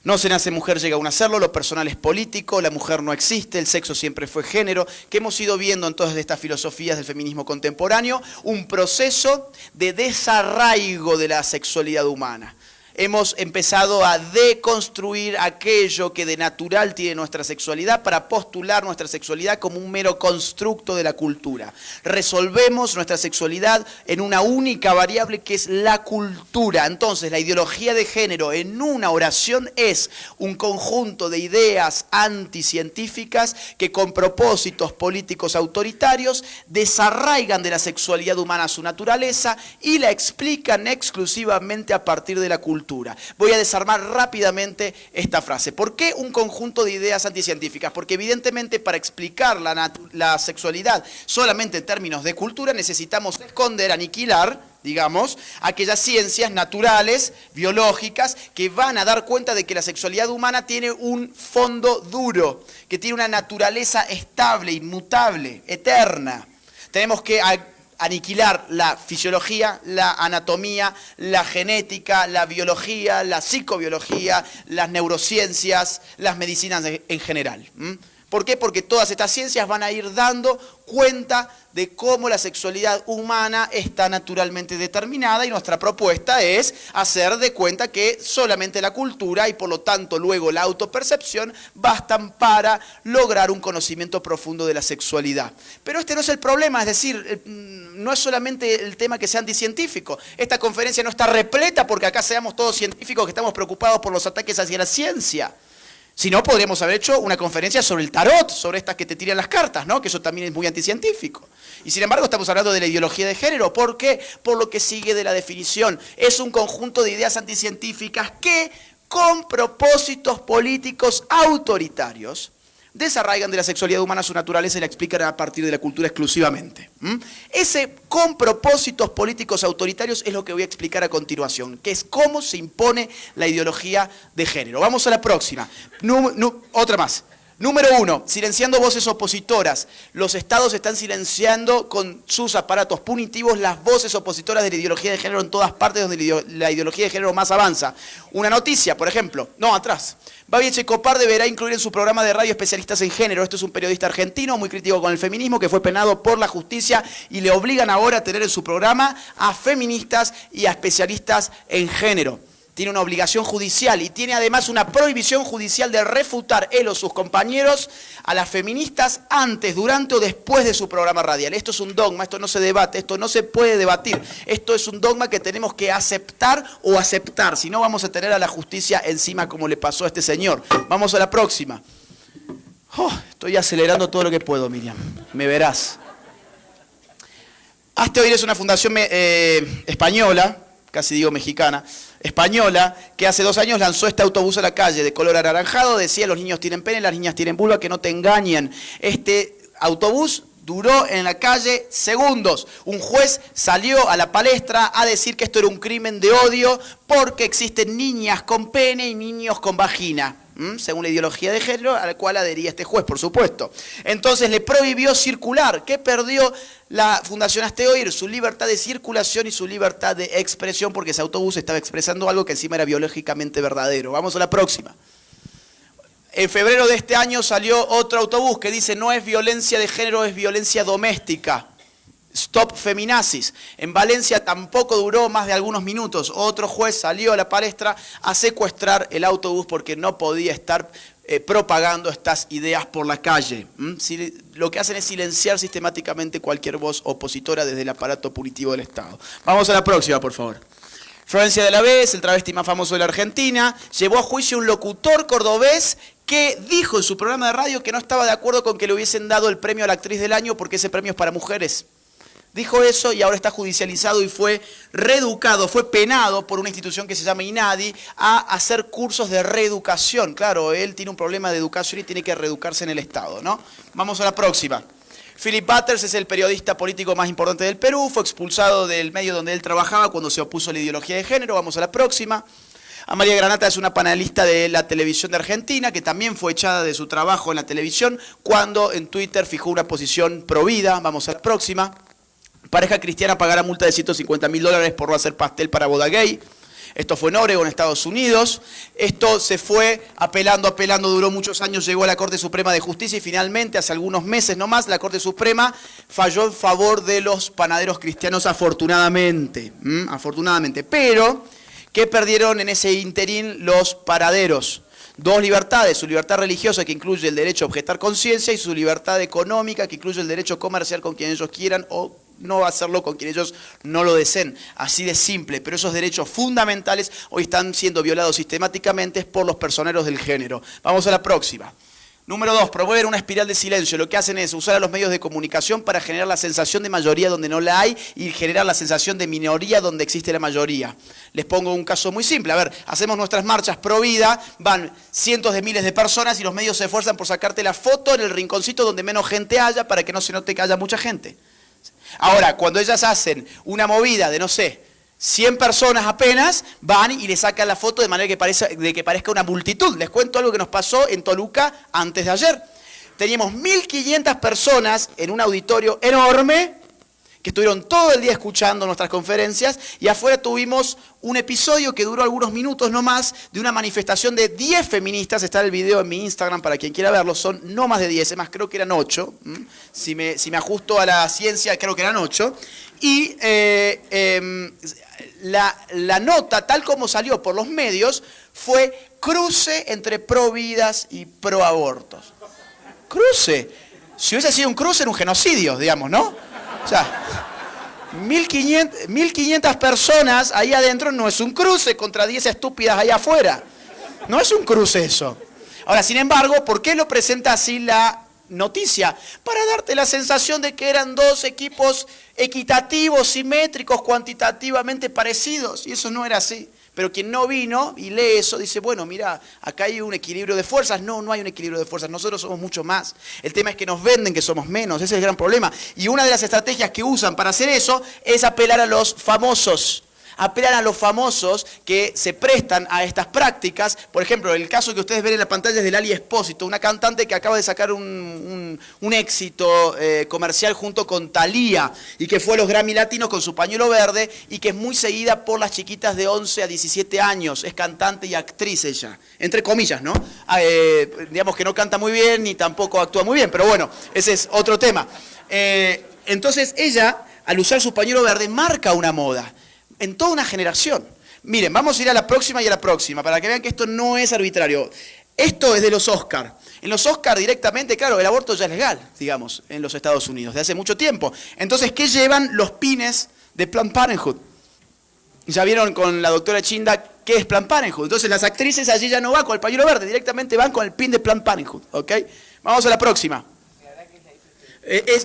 No se nace mujer, llega a un hacerlo, lo personal es político, la mujer no existe, el sexo siempre fue género, que hemos ido viendo en todas estas filosofías del feminismo contemporáneo, un proceso de desarraigo de la sexualidad humana. Hemos empezado a deconstruir aquello que de natural tiene nuestra sexualidad para postular nuestra sexualidad como un mero constructo de la cultura. Resolvemos nuestra sexualidad en una única variable que es la cultura. Entonces, la ideología de género en una oración es un conjunto de ideas anticientíficas que con propósitos políticos autoritarios desarraigan de la sexualidad humana su naturaleza y la explican exclusivamente a partir de la cultura. cultura. Voy a desarmar rápidamente esta frase. ¿Por qué un conjunto de ideas anticientíficas? Porque evidentemente para explicar la sexualidad solamente en términos de cultura necesitamos esconder, aniquilar, digamos, aquellas ciencias naturales, biológicas, que van a dar cuenta de que la sexualidad humana tiene un fondo duro, que tiene una naturaleza estable, inmutable, eterna. Tenemos que aniquilar la fisiología, la anatomía, la genética, la biología, la psicobiología, las neurociencias, las medicinas en general. ¿Por qué? Porque todas estas ciencias van a ir dando cuenta de cómo la sexualidad humana está naturalmente determinada y nuestra propuesta es hacer de cuenta que solamente la cultura y por lo tanto luego la autopercepción bastan para lograr un conocimiento profundo de la sexualidad. Pero este no es el problema, es decir, no es solamente el tema que sea anticientífico. Esta conferencia no está repleta porque acá seamos todos científicos que estamos preocupados por los ataques hacia la ciencia. Si no, podríamos haber hecho una conferencia sobre el tarot, sobre estas que te tiran las cartas, ¿no? Que eso también es muy anticientífico. Y sin embargo estamos hablando de la ideología de género. ¿Por qué? Por lo que sigue de la definición. Es un conjunto de ideas anticientíficas que, con propósitos políticos autoritarios, desarraigan de la sexualidad humana su naturaleza y la explican a partir de la cultura exclusivamente. Ese con propósitos políticos autoritarios es lo que voy a explicar a continuación, que es cómo se impone la ideología de género. Vamos a la próxima. Otra más. Número 1, silenciando voces opositoras. Los estados están silenciando con sus aparatos punitivos las voces opositoras de la ideología de género en todas partes donde la ideología de género más avanza. Una noticia, por ejemplo, atrás. Babi Echecopar deberá incluir en su programa de radio especialistas en género. Esto es un periodista argentino muy crítico con el feminismo que fue penado por la justicia y le obligan ahora a tener en su programa a feministas y a especialistas en género. Tiene una obligación judicial y tiene además una prohibición judicial de refutar él o sus compañeros a las feministas antes, durante o después de su programa radial. Esto es un dogma, esto no se debate, esto no se puede debatir. Esto es un dogma que tenemos que aceptar o aceptar, si no vamos a tener a la justicia encima como le pasó a este señor. Vamos a la próxima. Estoy acelerando todo lo que puedo, Miriam, me verás. Hazte Oír es una fundación española, casi digo mexicana, española, que hace 2 años lanzó este autobús a la calle de color anaranjado, decía los niños tienen pene, las niñas tienen vulva, que no te engañen. Este autobús duró en la calle segundos. Un juez salió a la palestra a decir que esto era un crimen de odio porque existen niñas con pene y niños con vagina, según la ideología de género a la cual adhería este juez, por supuesto. Entonces le prohibió circular. ¿Qué perdió la Fundación Hazte Oír? Su libertad de circulación y su libertad de expresión, porque ese autobús estaba expresando algo que encima era biológicamente verdadero. Vamos a la próxima. En febrero de este año salió otro autobús que dice no es violencia de género, es violencia doméstica. Stop Feminazis. En Valencia tampoco duró más de algunos minutos. Otro juez salió a la palestra a secuestrar el autobús porque no podía estar propagando estas ideas por la calle. Lo que hacen es silenciar sistemáticamente cualquier voz opositora desde el aparato punitivo del Estado. Vamos a la próxima, por favor. Florencia de la Vez, el travesti más famoso de la Argentina, llevó a juicio a un locutor cordobés que dijo en su programa de radio que no estaba de acuerdo con que le hubiesen dado el premio a la actriz del año porque ese premio es para mujeres. Dijo eso y ahora está judicializado y fue reeducado, fue penado por una institución que se llama INADI a hacer cursos de reeducación. Claro, él tiene un problema de educación y tiene que reeducarse en el Estado, ¿no? Vamos a la próxima. Philip Butters es el periodista político más importante del Perú, fue expulsado del medio donde él trabajaba cuando se opuso a la ideología de género. Vamos a la próxima. Amalia Granata es una panelista de la televisión de Argentina que también fue echada de su trabajo en la televisión cuando en Twitter fijó una posición pro vida. Vamos a la próxima. Pareja cristiana pagará multa de $150.000 por no hacer pastel para boda gay. Esto fue en Oregon, Estados Unidos. Esto se fue apelando, duró muchos años, llegó a la Corte Suprema de Justicia y finalmente, hace algunos meses nomás, la Corte Suprema falló en favor de los panaderos cristianos, afortunadamente. Pero, ¿qué perdieron en ese interín los panaderos? 2 libertades, su libertad religiosa que incluye el derecho a objetar conciencia y su libertad económica que incluye el derecho a comerciar con quien ellos quieran o no hacerlo con quien ellos no lo deseen. Así de simple, pero esos derechos fundamentales hoy están siendo violados sistemáticamente por los personeros del género. Vamos a la próxima. Número 2, promueven una espiral de silencio. Lo que hacen es usar a los medios de comunicación para generar la sensación de mayoría donde no la hay y generar la sensación de minoría donde existe la mayoría. Les pongo un caso muy simple. A ver, hacemos nuestras marchas pro vida, van cientos de miles de personas y los medios se esfuerzan por sacarte la foto en el rinconcito donde menos gente haya para que no se note que haya mucha gente. Ahora, cuando ellas hacen una movida de, no sé, 100 personas apenas, van y le sacan la foto de manera que parezca una multitud. Les cuento algo que nos pasó en Toluca antes de ayer. Teníamos 1.500 personas en un auditorio enorme que estuvieron todo el día escuchando nuestras conferencias y afuera tuvimos un episodio que duró algunos minutos no más de una manifestación de 10 feministas. Está el video en mi Instagram para quien quiera verlo. Son no más de 10, es más, creo que eran 8. Si me ajusto a la ciencia, creo que eran 8. Y la nota, tal como salió por los medios, fue cruce entre pro vidas y pro abortos. Cruce. Si hubiese sido un cruce, era un genocidio, digamos, ¿no? O sea, 1.500 personas ahí adentro no es un cruce contra 10 estúpidas allá afuera. No es un cruce eso. Ahora, sin embargo, ¿por qué lo presenta así la noticia? Para darte la sensación de que eran dos equipos equitativos, simétricos, cuantitativamente parecidos. Y eso no era así. Pero quien no vino y lee eso dice, bueno, mira, acá hay un equilibrio de fuerzas. No, no hay un equilibrio de fuerzas. Nosotros somos mucho más. El tema es que nos venden que somos menos. Ese es el gran problema. Y una de las estrategias que usan para hacer eso es apelar a los famosos. Apelan a los famosos que se prestan a estas prácticas. Por ejemplo, el caso que ustedes ven en la pantalla es de Lali Espósito, una cantante que acaba de sacar un éxito comercial junto con Thalía y que fue a los Grammy Latinos con su pañuelo verde y que es muy seguida por las chiquitas de 11 a 17 años. Es cantante y actriz ella, entre comillas, ¿no? Digamos que no canta muy bien ni tampoco actúa muy bien, pero bueno, ese es otro tema. Entonces ella, al usar su pañuelo verde, marca una moda en toda una generación. Miren, vamos a ir a la próxima y a la próxima, para que vean que esto no es arbitrario. Esto es de los Oscar. En los Oscar directamente, claro, el aborto ya es legal, digamos, en los Estados Unidos, de hace mucho tiempo. Entonces, ¿qué llevan los pines de Planned Parenthood? Ya vieron con la doctora Chinda qué es Planned Parenthood. Entonces, las actrices allí ya no van con el pañuelo verde, directamente van con el pin de Planned Parenthood, ¿ok? Vamos a la próxima.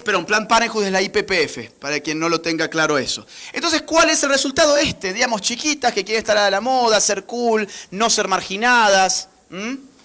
Planned Parenthood es la IPPF, para quien no lo tenga claro eso. Entonces, ¿cuál es el resultado? Digamos, chiquitas que quieren estar a la moda, ser cool, no ser marginadas,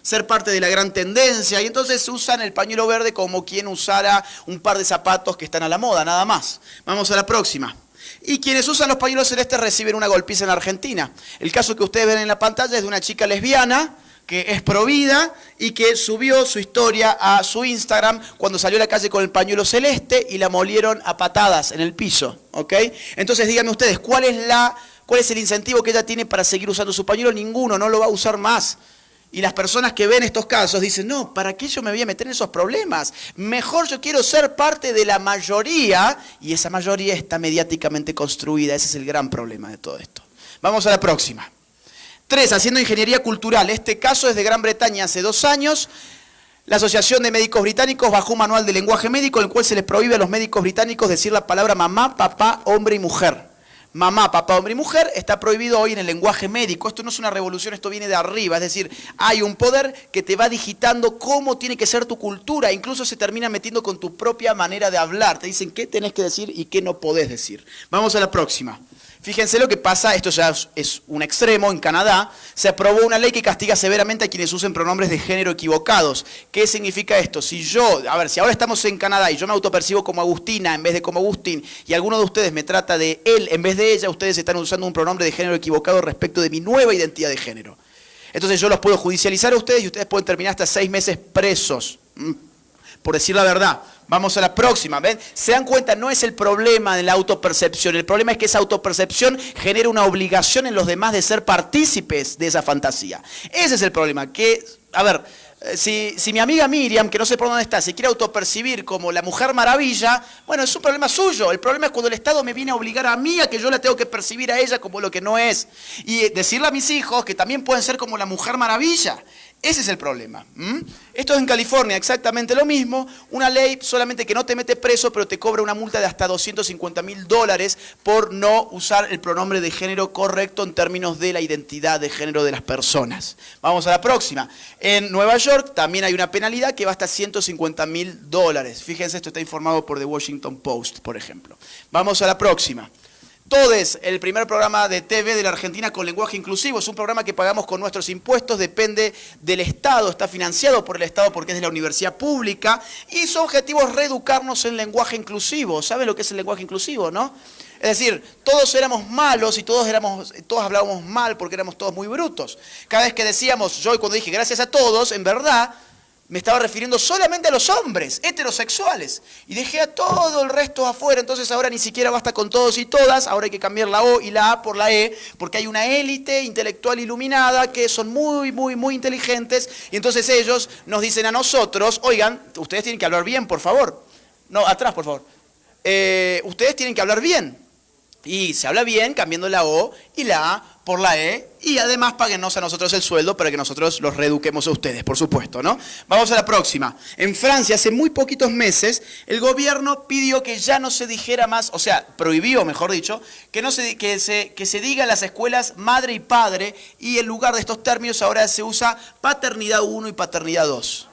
ser parte de la gran tendencia, y entonces usan el pañuelo verde como quien usara un par de zapatos que están a la moda, nada más. Vamos a la próxima. Y quienes usan los pañuelos celestes reciben una golpiza en Argentina. El caso que ustedes ven en la pantalla es de una chica lesbiana que es provida y que subió su historia a su Instagram cuando salió a la calle con el pañuelo celeste y la molieron a patadas en el piso, ¿ok? Entonces díganme ustedes, ¿cuál es el incentivo que ella tiene para seguir usando su pañuelo? Ninguno, no lo va a usar más. Y las personas que ven estos casos dicen, no, ¿para qué yo me voy a meter en esos problemas? Mejor yo quiero ser parte de la mayoría y esa mayoría está mediáticamente construida. Ese es el gran problema de todo esto. Vamos a la próxima. 3, haciendo ingeniería cultural. Este caso es de Gran Bretaña hace 2 años. La Asociación de Médicos Británicos bajó un manual de lenguaje médico en el cual se les prohíbe a los médicos británicos decir la palabra mamá, papá, hombre y mujer. Mamá, papá, hombre y mujer está prohibido hoy en el lenguaje médico. Esto no es una revolución, esto viene de arriba. Es decir, hay un poder que te va digitando cómo tiene que ser tu cultura. Incluso se termina metiendo con tu propia manera de hablar. Te dicen qué tenés que decir y qué no podés decir. Vamos a la próxima. Fíjense lo que pasa, esto ya es un extremo. En Canadá se aprobó una ley que castiga severamente a quienes usen pronombres de género equivocados. ¿Qué significa esto? Si ahora estamos en Canadá y yo me autopercibo como Agustina en vez de como Agustín y alguno de ustedes me trata de él en vez de ella, ustedes están usando un pronombre de género equivocado respecto de mi nueva identidad de género. Entonces yo los puedo judicializar a ustedes y ustedes pueden terminar hasta 6 meses presos, por decir la verdad. Vamos a la próxima, ¿ven? Se dan cuenta, no es el problema de la autopercepción, el problema es que esa autopercepción genera una obligación en los demás de ser partícipes de esa fantasía. Ese es el problema, que, a ver, si mi amiga Miriam, que no sé por dónde está, se quiere autopercibir como la Mujer Maravilla, bueno, es un problema suyo. El problema es cuando el Estado me viene a obligar a mí a que yo la tengo que percibir a ella como lo que no es. Y decirle a mis hijos que también pueden ser como la Mujer Maravilla. Ese es el problema. Esto es en California, exactamente lo mismo. Una ley solamente que no te mete preso, pero te cobra una multa de hasta $250.000 por no usar el pronombre de género correcto en términos de la identidad de género de las personas. Vamos a la próxima. En Nueva York también hay una penalidad que va hasta $150.000. Fíjense, esto está informado por The Washington Post, por ejemplo. Vamos a la próxima. TODES, el primer programa de TV de la Argentina con lenguaje inclusivo. Es un programa que pagamos con nuestros impuestos, depende del Estado, está financiado por el Estado porque es de la universidad pública y su objetivo es reeducarnos en lenguaje inclusivo. ¿Saben lo que es el lenguaje inclusivo, no? Es decir, todos éramos malos y todos hablábamos mal porque éramos todos muy brutos. Cada vez que decíamos, yo cuando dije gracias a todos, en verdad me estaba refiriendo solamente a los hombres heterosexuales y dejé a todo el resto afuera. Entonces ahora ni siquiera basta con todos y todas, ahora hay que cambiar la O y la A por la E, porque hay una élite intelectual iluminada que son muy inteligentes y entonces ellos nos dicen a nosotros, oigan, ustedes tienen que hablar bien, por favor. No, atrás, por favor. Ustedes tienen que hablar bien. Y se habla bien cambiando la O y la A por la E y además páguennos a nosotros el sueldo para que nosotros los reeduquemos a ustedes, por supuesto, ¿no? Vamos a la próxima. En Francia, hace muy poquitos meses, el gobierno pidió que ya no se dijera más, o sea, prohibió, mejor dicho, que se diga en las escuelas madre y padre y en lugar de estos términos ahora se usa paternidad 1 y paternidad 2.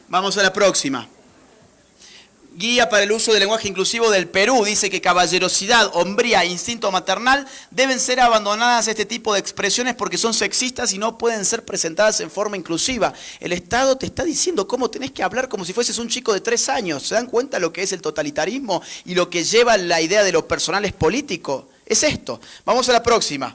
Vamos a la próxima. Guía para el uso del lenguaje inclusivo del Perú dice que caballerosidad, hombría e instinto maternal deben ser abandonadas este tipo de expresiones porque son sexistas y no pueden ser presentadas en forma inclusiva. El Estado te está diciendo cómo tenés que hablar como si fueses un chico de 3 años. ¿Se dan cuenta lo que es el totalitarismo y lo que lleva la idea de lo personal es político? Es esto. Vamos a la próxima.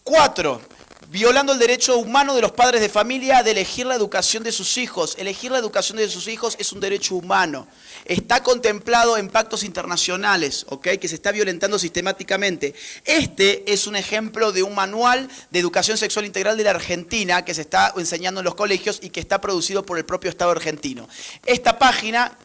4. Violando el derecho humano de los padres de familia de elegir la educación de sus hijos. Elegir la educación de sus hijos es un derecho humano. Está contemplado en pactos internacionales, ¿ok? Que se está violentando sistemáticamente. Este es un ejemplo de un manual de educación sexual integral de la Argentina que se está enseñando en los colegios y que está producido por el propio Estado argentino. Esta página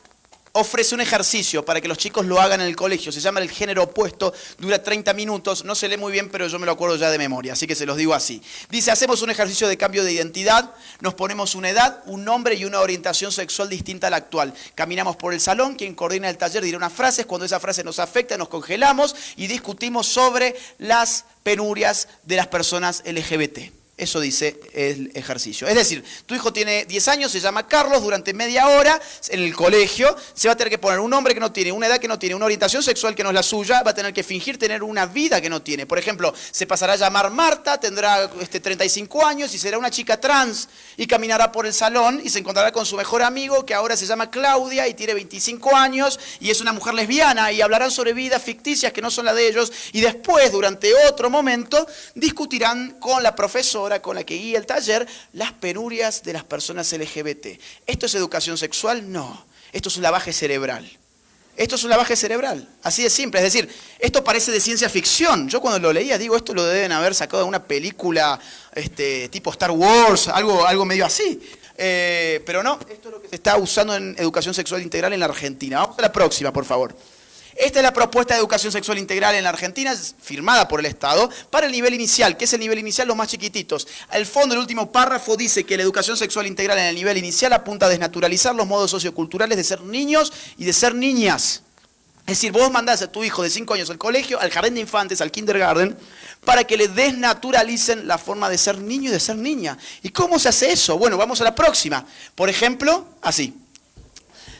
ofrece un ejercicio para que los chicos lo hagan en el colegio. Se llama El género opuesto, dura 30 minutos, no se lee muy bien, pero yo me lo acuerdo ya de memoria, así que se los digo así. Dice, hacemos un ejercicio de cambio de identidad, nos ponemos una edad, un nombre y una orientación sexual distinta a la actual. Caminamos por el salón, quien coordina el taller dirá unas frases, cuando esa frase nos afecta nos congelamos y discutimos sobre las penurias de las personas LGBT. Eso dice el ejercicio. Es decir, tu hijo tiene 10 años, se llama Carlos, durante media hora en el colegio se va a tener que poner un nombre que no tiene, una edad que no tiene, una orientación sexual que no es la suya, va a tener que fingir tener una vida que no tiene. Por ejemplo, se pasará a llamar Marta, tendrá 35 años y será una chica trans y caminará por el salón y se encontrará con su mejor amigo que ahora se llama Claudia y tiene 25 años y es una mujer lesbiana y hablarán sobre vidas ficticias que no son las de ellos y después, durante otro momento, discutirán con la profesora con la que guía el taller, las penurias de las personas LGBT. ¿Esto es educación sexual? No. Esto es un lavaje cerebral. Esto es un lavaje cerebral, así de simple. Es decir, esto parece de ciencia ficción. Yo cuando lo leía digo, esto lo deben haber sacado de una película tipo Star Wars, algo medio así. Pero no, esto es lo que se está usando en educación sexual integral en la Argentina. Vamos a la próxima, por favor. Esta es la propuesta de educación sexual integral en la Argentina, firmada por el Estado, para el nivel inicial. ¿Qué es el nivel inicial? Los más chiquititos. Al fondo, el último párrafo dice que la educación sexual integral en el nivel inicial apunta a desnaturalizar los modos socioculturales de ser niños y de ser niñas. Es decir, vos mandás a tu hijo de 5 años al colegio, al jardín de infantes, al kindergarten, para que le desnaturalicen la forma de ser niño y de ser niña. ¿Y cómo se hace eso? Bueno, vamos a la próxima. Por ejemplo, así.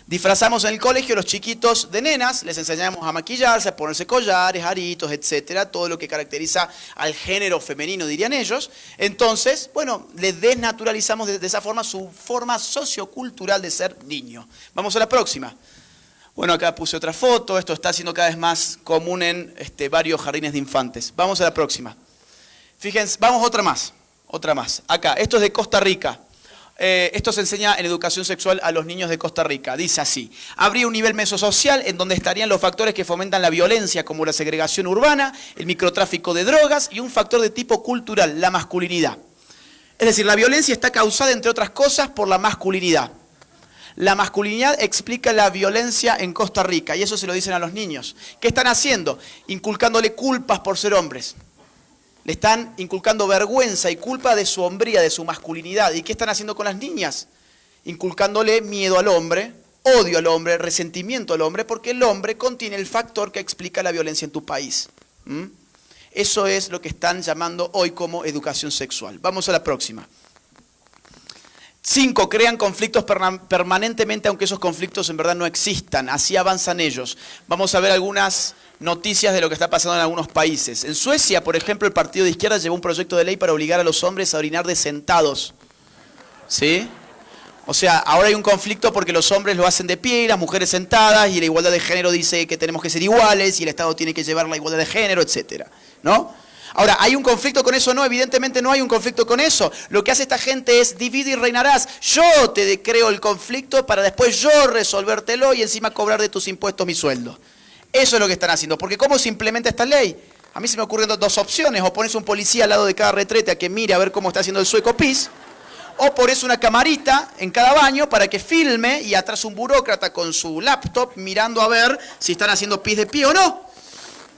Disfrazamos en el colegio a los chiquitos de nenas, les enseñamos a maquillarse, a ponerse collares, aritos, etcétera, todo lo que caracteriza al género femenino, dirían ellos. Entonces, bueno, les desnaturalizamos de esa forma su forma sociocultural de ser niño. Vamos a la próxima. Bueno, acá puse otra foto, esto está siendo cada vez más común en varios jardines de infantes. Vamos a la próxima. Fíjense, vamos otra más. Acá, esto es de Costa Rica. Esto se enseña en educación sexual a los niños de Costa Rica. Dice así: habría un nivel mesosocial en donde estarían los factores que fomentan la violencia, como la segregación urbana, el microtráfico de drogas y un factor de tipo cultural, la masculinidad. Es decir, la violencia está causada, entre otras cosas, por la masculinidad. La masculinidad explica la violencia en Costa Rica y eso se lo dicen a los niños. ¿Qué están haciendo? Inculcándole culpas por ser hombres. Le están inculcando vergüenza y culpa de su hombría, de su masculinidad. ¿Y qué están haciendo con las niñas? Inculcándole miedo al hombre, odio al hombre, resentimiento al hombre, porque el hombre contiene el factor que explica la violencia en tu país. Eso es lo que están llamando hoy como educación sexual. Vamos a la próxima. 5. Crean conflictos permanentemente, aunque esos conflictos en verdad no existan. Así avanzan ellos. Vamos a ver algunas noticias de lo que está pasando en algunos países. En Suecia, por ejemplo, el partido de izquierda llevó un proyecto de ley para obligar a los hombres a orinar de sentados. ¿Sí? O sea, ahora hay un conflicto porque los hombres lo hacen de pie y las mujeres sentadas, y la igualdad de género dice que tenemos que ser iguales y el Estado tiene que llevar la igualdad de género, etcétera, ¿no? Ahora, ¿hay un conflicto con eso? No, evidentemente no hay un conflicto con eso. Lo que hace esta gente es divide y reinarás. Yo te creo el conflicto para después yo resolvértelo y encima cobrar de tus impuestos mi sueldo. Eso es lo que están haciendo. Porque ¿cómo se implementa esta ley? A mí se me ocurren dos opciones. O pones un policía al lado de cada retrete a que mire a ver cómo está haciendo el sueco pis. O pones una camarita en cada baño para que filme y atrás un burócrata con su laptop mirando a ver si están haciendo pis de pie o no.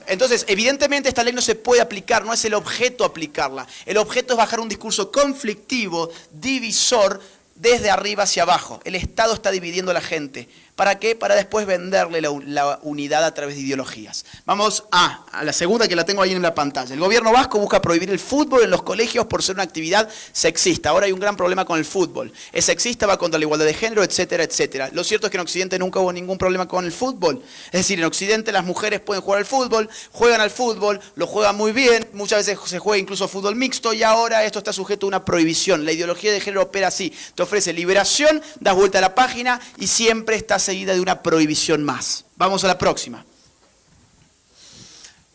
Entonces, evidentemente esta ley no se puede aplicar, no es el objeto aplicarla. El objeto es bajar un discurso conflictivo, divisor, desde arriba hacia abajo. El Estado está dividiendo a la gente. ¿Para qué? Para después venderle la unidad a través de ideologías. Vamos a la segunda, que la tengo ahí en la pantalla. El gobierno vasco busca prohibir el fútbol en los colegios por ser una actividad sexista. Ahora hay un gran problema con el fútbol. Es sexista, va contra la igualdad de género, etcétera, etcétera. Lo cierto es que en Occidente nunca hubo ningún problema con el fútbol. Es decir, en Occidente las mujeres pueden jugar al fútbol, juegan al fútbol, lo juegan muy bien, muchas veces se juega incluso fútbol mixto, y ahora esto está sujeto a una prohibición. La ideología de género opera así. Te ofrece liberación, das vuelta a la página y siempre está seguida de una prohibición más. Vamos a la próxima.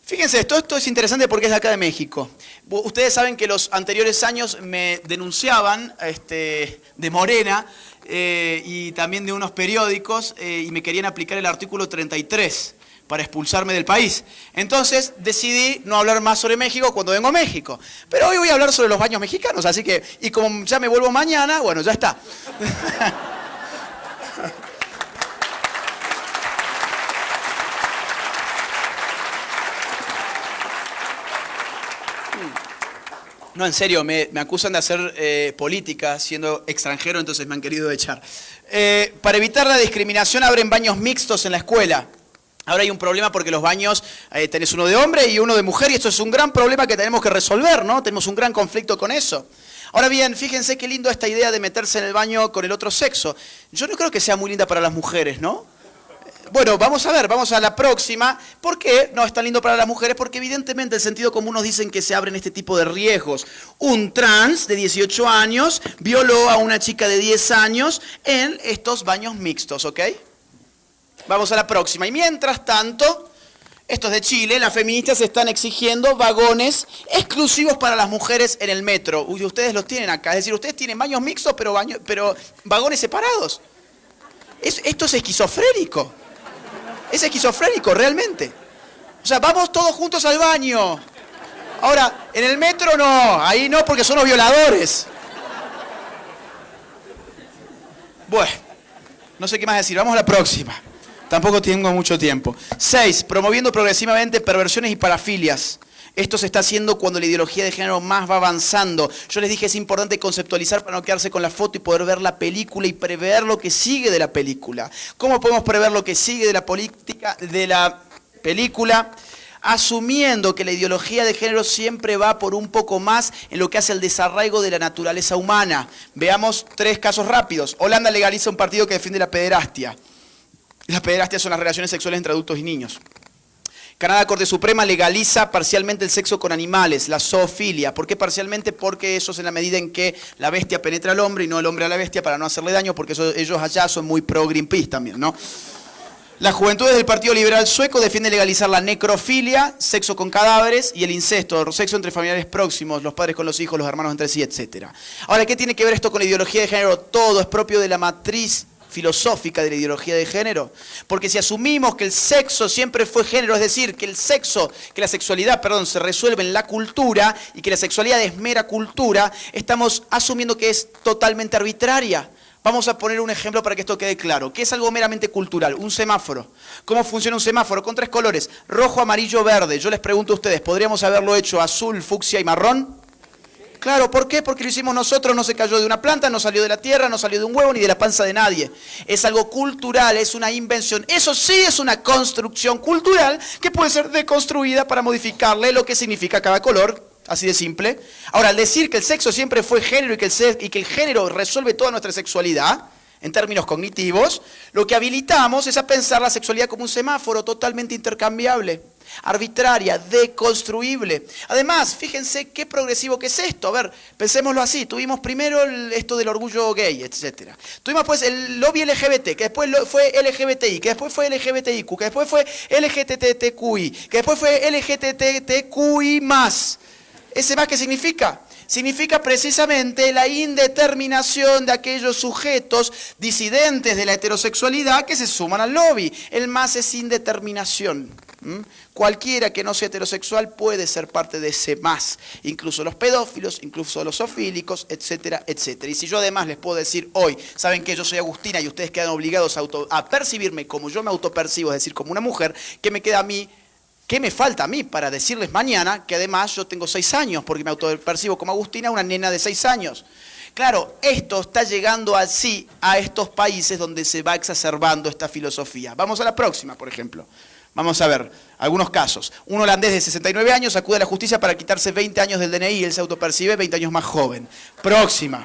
Fíjense, esto es interesante porque es de acá de México. Ustedes saben que los anteriores años me denunciaban de Morena y también de unos periódicos y me querían aplicar el artículo 33 para expulsarme del país. Entonces decidí no hablar más sobre México cuando vengo a México. Pero hoy voy a hablar sobre los baños mexicanos, así que, y como ya me vuelvo mañana, bueno, ya está. No, en serio, me acusan de hacer política siendo extranjero, entonces me han querido echar. Para evitar la discriminación abren baños mixtos en la escuela. Ahora hay un problema porque los baños, tenés uno de hombre y uno de mujer, y esto es un gran problema que tenemos que resolver, ¿no? Tenemos un gran conflicto con eso. Ahora bien, fíjense qué lindo esta idea de meterse en el baño con el otro sexo. Yo no creo que sea muy linda para las mujeres, ¿no? Bueno, vamos a ver, vamos a la próxima. ¿Por qué no es tan lindo para las mujeres? Porque evidentemente el sentido común nos dicen que se abren este tipo de riesgos. Un trans de 18 años violó a una chica de 10 años en estos baños mixtos, ¿ok? Vamos a la próxima. Y mientras tanto, estos de Chile, las feministas están exigiendo vagones exclusivos para las mujeres en el metro. Uy, ustedes los tienen acá. Es decir, ustedes tienen baños mixtos, pero vagones separados. Esto es esquizofrénico. Es esquizofrénico, realmente. O sea, vamos todos juntos al baño. Ahora, en el metro no, ahí no, porque son los violadores. Bueno, no sé qué más decir, vamos a la próxima. Tampoco tengo mucho tiempo. 6. Promoviendo progresivamente perversiones y parafilias. Esto se está haciendo cuando la ideología de género más va avanzando. Yo les dije, es importante conceptualizar para no quedarse con la foto y poder ver la película y prever lo que sigue de la película. ¿Cómo podemos prever lo que sigue de la película? Asumiendo que la ideología de género siempre va por un poco más en lo que hace el desarraigo de la naturaleza humana. Veamos 3 casos rápidos. Holanda legaliza un partido que defiende la pederastia. Las pederastia son las relaciones sexuales entre adultos y niños. Canadá, Corte Suprema, legaliza parcialmente el sexo con animales, la zoofilia. ¿Por qué parcialmente? Porque eso es en la medida en que la bestia penetra al hombre y no el hombre a la bestia para no hacerle daño, porque ellos allá son muy pro Greenpeace también, ¿no? Las juventudes del Partido Liberal Sueco defienden legalizar la necrofilia, sexo con cadáveres, y el incesto, sexo entre familiares próximos, los padres con los hijos, los hermanos entre sí, etc. Ahora, ¿qué tiene que ver esto con la ideología de género? Todo es propio de la matriz filosófica de la ideología de género, porque si asumimos que el sexo siempre fue género, es decir, que la sexualidad, se resuelve en la cultura y que la sexualidad es mera cultura, estamos asumiendo que es totalmente arbitraria. Vamos a poner un ejemplo para que esto quede claro, que es algo meramente cultural, un semáforo. ¿Cómo funciona un semáforo? Con 3 colores, rojo, amarillo, verde. Yo les pregunto a ustedes, ¿podríamos haberlo hecho azul, fucsia y marrón? Claro, ¿por qué? Porque lo hicimos nosotros, no se cayó de una planta, no salió de la tierra, no salió de un huevo ni de la panza de nadie. Es algo cultural, es una invención. Eso sí es una construcción cultural que puede ser deconstruida para modificarle lo que significa cada color. Así de simple. Ahora, al decir que el sexo siempre fue género y que el género resuelve toda nuestra sexualidad, en términos cognitivos, lo que habilitamos es a pensar la sexualidad como un semáforo totalmente intercambiable, arbitraria, deconstruible. Además, fíjense qué progresivo que es esto. A ver, pensémoslo así. Tuvimos primero esto del orgullo gay, etc. Tuvimos pues el lobby LGBT, que después fue LGBTI, que después fue LGBTIQ, que después fue LGTTQI, que después fue LGTTQI+. ¿Ese más qué significa? Significa precisamente la indeterminación de aquellos sujetos disidentes de la heterosexualidad que se suman al lobby. El más es indeterminación. Cualquiera que no sea heterosexual puede ser parte de ese más. Incluso los pedófilos, incluso los zoofílicos, etcétera, etcétera. Y si yo además les puedo decir hoy, ¿saben qué? Yo soy Agustina y ustedes quedan obligados a percibirme como yo me autopercibo, es decir, como una mujer, ¿qué me queda a mí? ¿Qué me falta a mí para decirles mañana que además yo tengo 6 años, porque me autopercibo como Agustina, una nena de 6 años? Claro, esto está llegando así a estos países donde se va exacerbando esta filosofía. Vamos a la próxima, por ejemplo. Vamos a ver algunos casos. Un holandés de 69 años acude a la justicia para quitarse 20 años del DNI y él se autopercibe 20 años más joven. Próxima.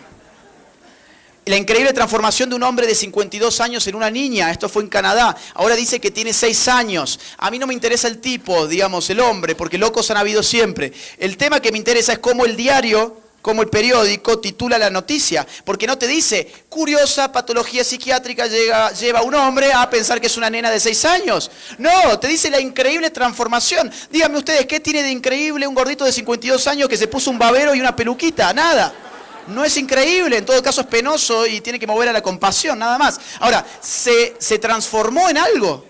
La increíble transformación de un hombre de 52 años en una niña. Esto fue en Canadá. Ahora dice que tiene 6 años. A mí no me interesa el tipo, digamos, el hombre, porque locos han habido siempre. El tema que me interesa es cómo el diario, cómo el periódico titula la noticia. Porque no te dice, curiosa patología psiquiátrica lleva a un hombre a pensar que es una nena de 6 años. No, te dice la increíble transformación. Díganme ustedes, ¿qué tiene de increíble un gordito de 52 años que se puso un babero y una peluquita? Nada. No es increíble, en todo caso es penoso y tiene que mover a la compasión, nada más. Ahora, se transformó en algo.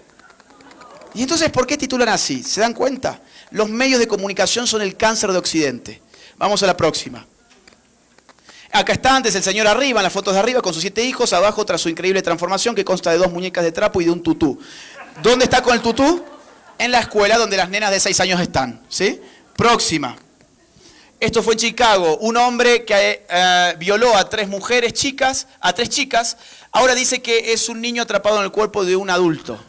¿Y entonces por qué titulan así? ¿Se dan cuenta? Los medios de comunicación son el cáncer de Occidente. Vamos a la próxima. Acá está antes el señor arriba, en las fotos de arriba, con sus 7 hijos, abajo tras su increíble transformación que consta de 2 muñecas de trapo y de un tutú. ¿Dónde está con el tutú? En la escuela donde las nenas de 6 años están. ¿Sí? Próxima. Esto fue en Chicago, un hombre que violó a 3 mujeres chicas, a 3 chicas, ahora dice que es un niño atrapado en el cuerpo de un adulto.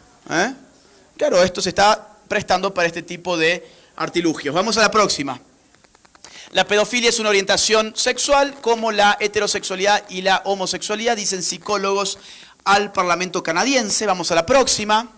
Claro, esto se está prestando para este tipo de artilugios. Vamos a la próxima. La pedofilia es una orientación sexual como la heterosexualidad y la homosexualidad, dicen psicólogos al Parlamento canadiense. Vamos a la próxima.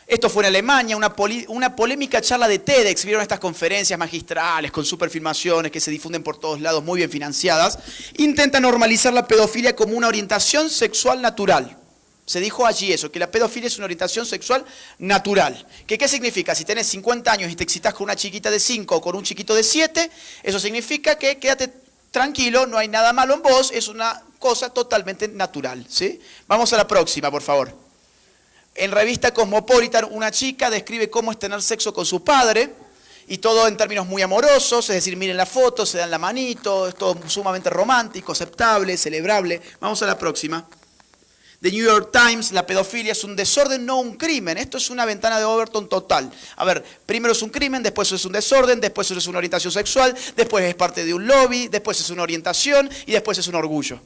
Esto fue en Alemania, una polémica charla de TEDx. Vieron estas conferencias magistrales con superfilmaciones que se difunden por todos lados, muy bien financiadas. Intenta normalizar la pedofilia como una orientación sexual natural. Se dijo allí eso, que la pedofilia es una orientación sexual natural. ¿Qué significa? Si tenés 50 años y te excitas con una chiquita de 5 o con un chiquito de 7, eso significa que quédate tranquilo, no hay nada malo en vos, es una cosa totalmente natural. ¿Sí? Vamos a la próxima, por favor. En revista Cosmopolitan, una chica describe cómo es tener sexo con su padre, y todo en términos muy amorosos, es decir, miren la foto, se dan la manito, es todo sumamente romántico, aceptable, celebrable. Vamos a la próxima. The New York Times, la pedofilia es un desorden, no un crimen. Esto es una ventana de Overton total. A ver, primero es un crimen, después es un desorden, después es una orientación sexual, después es parte de un lobby, después es una orientación y después es un orgullo.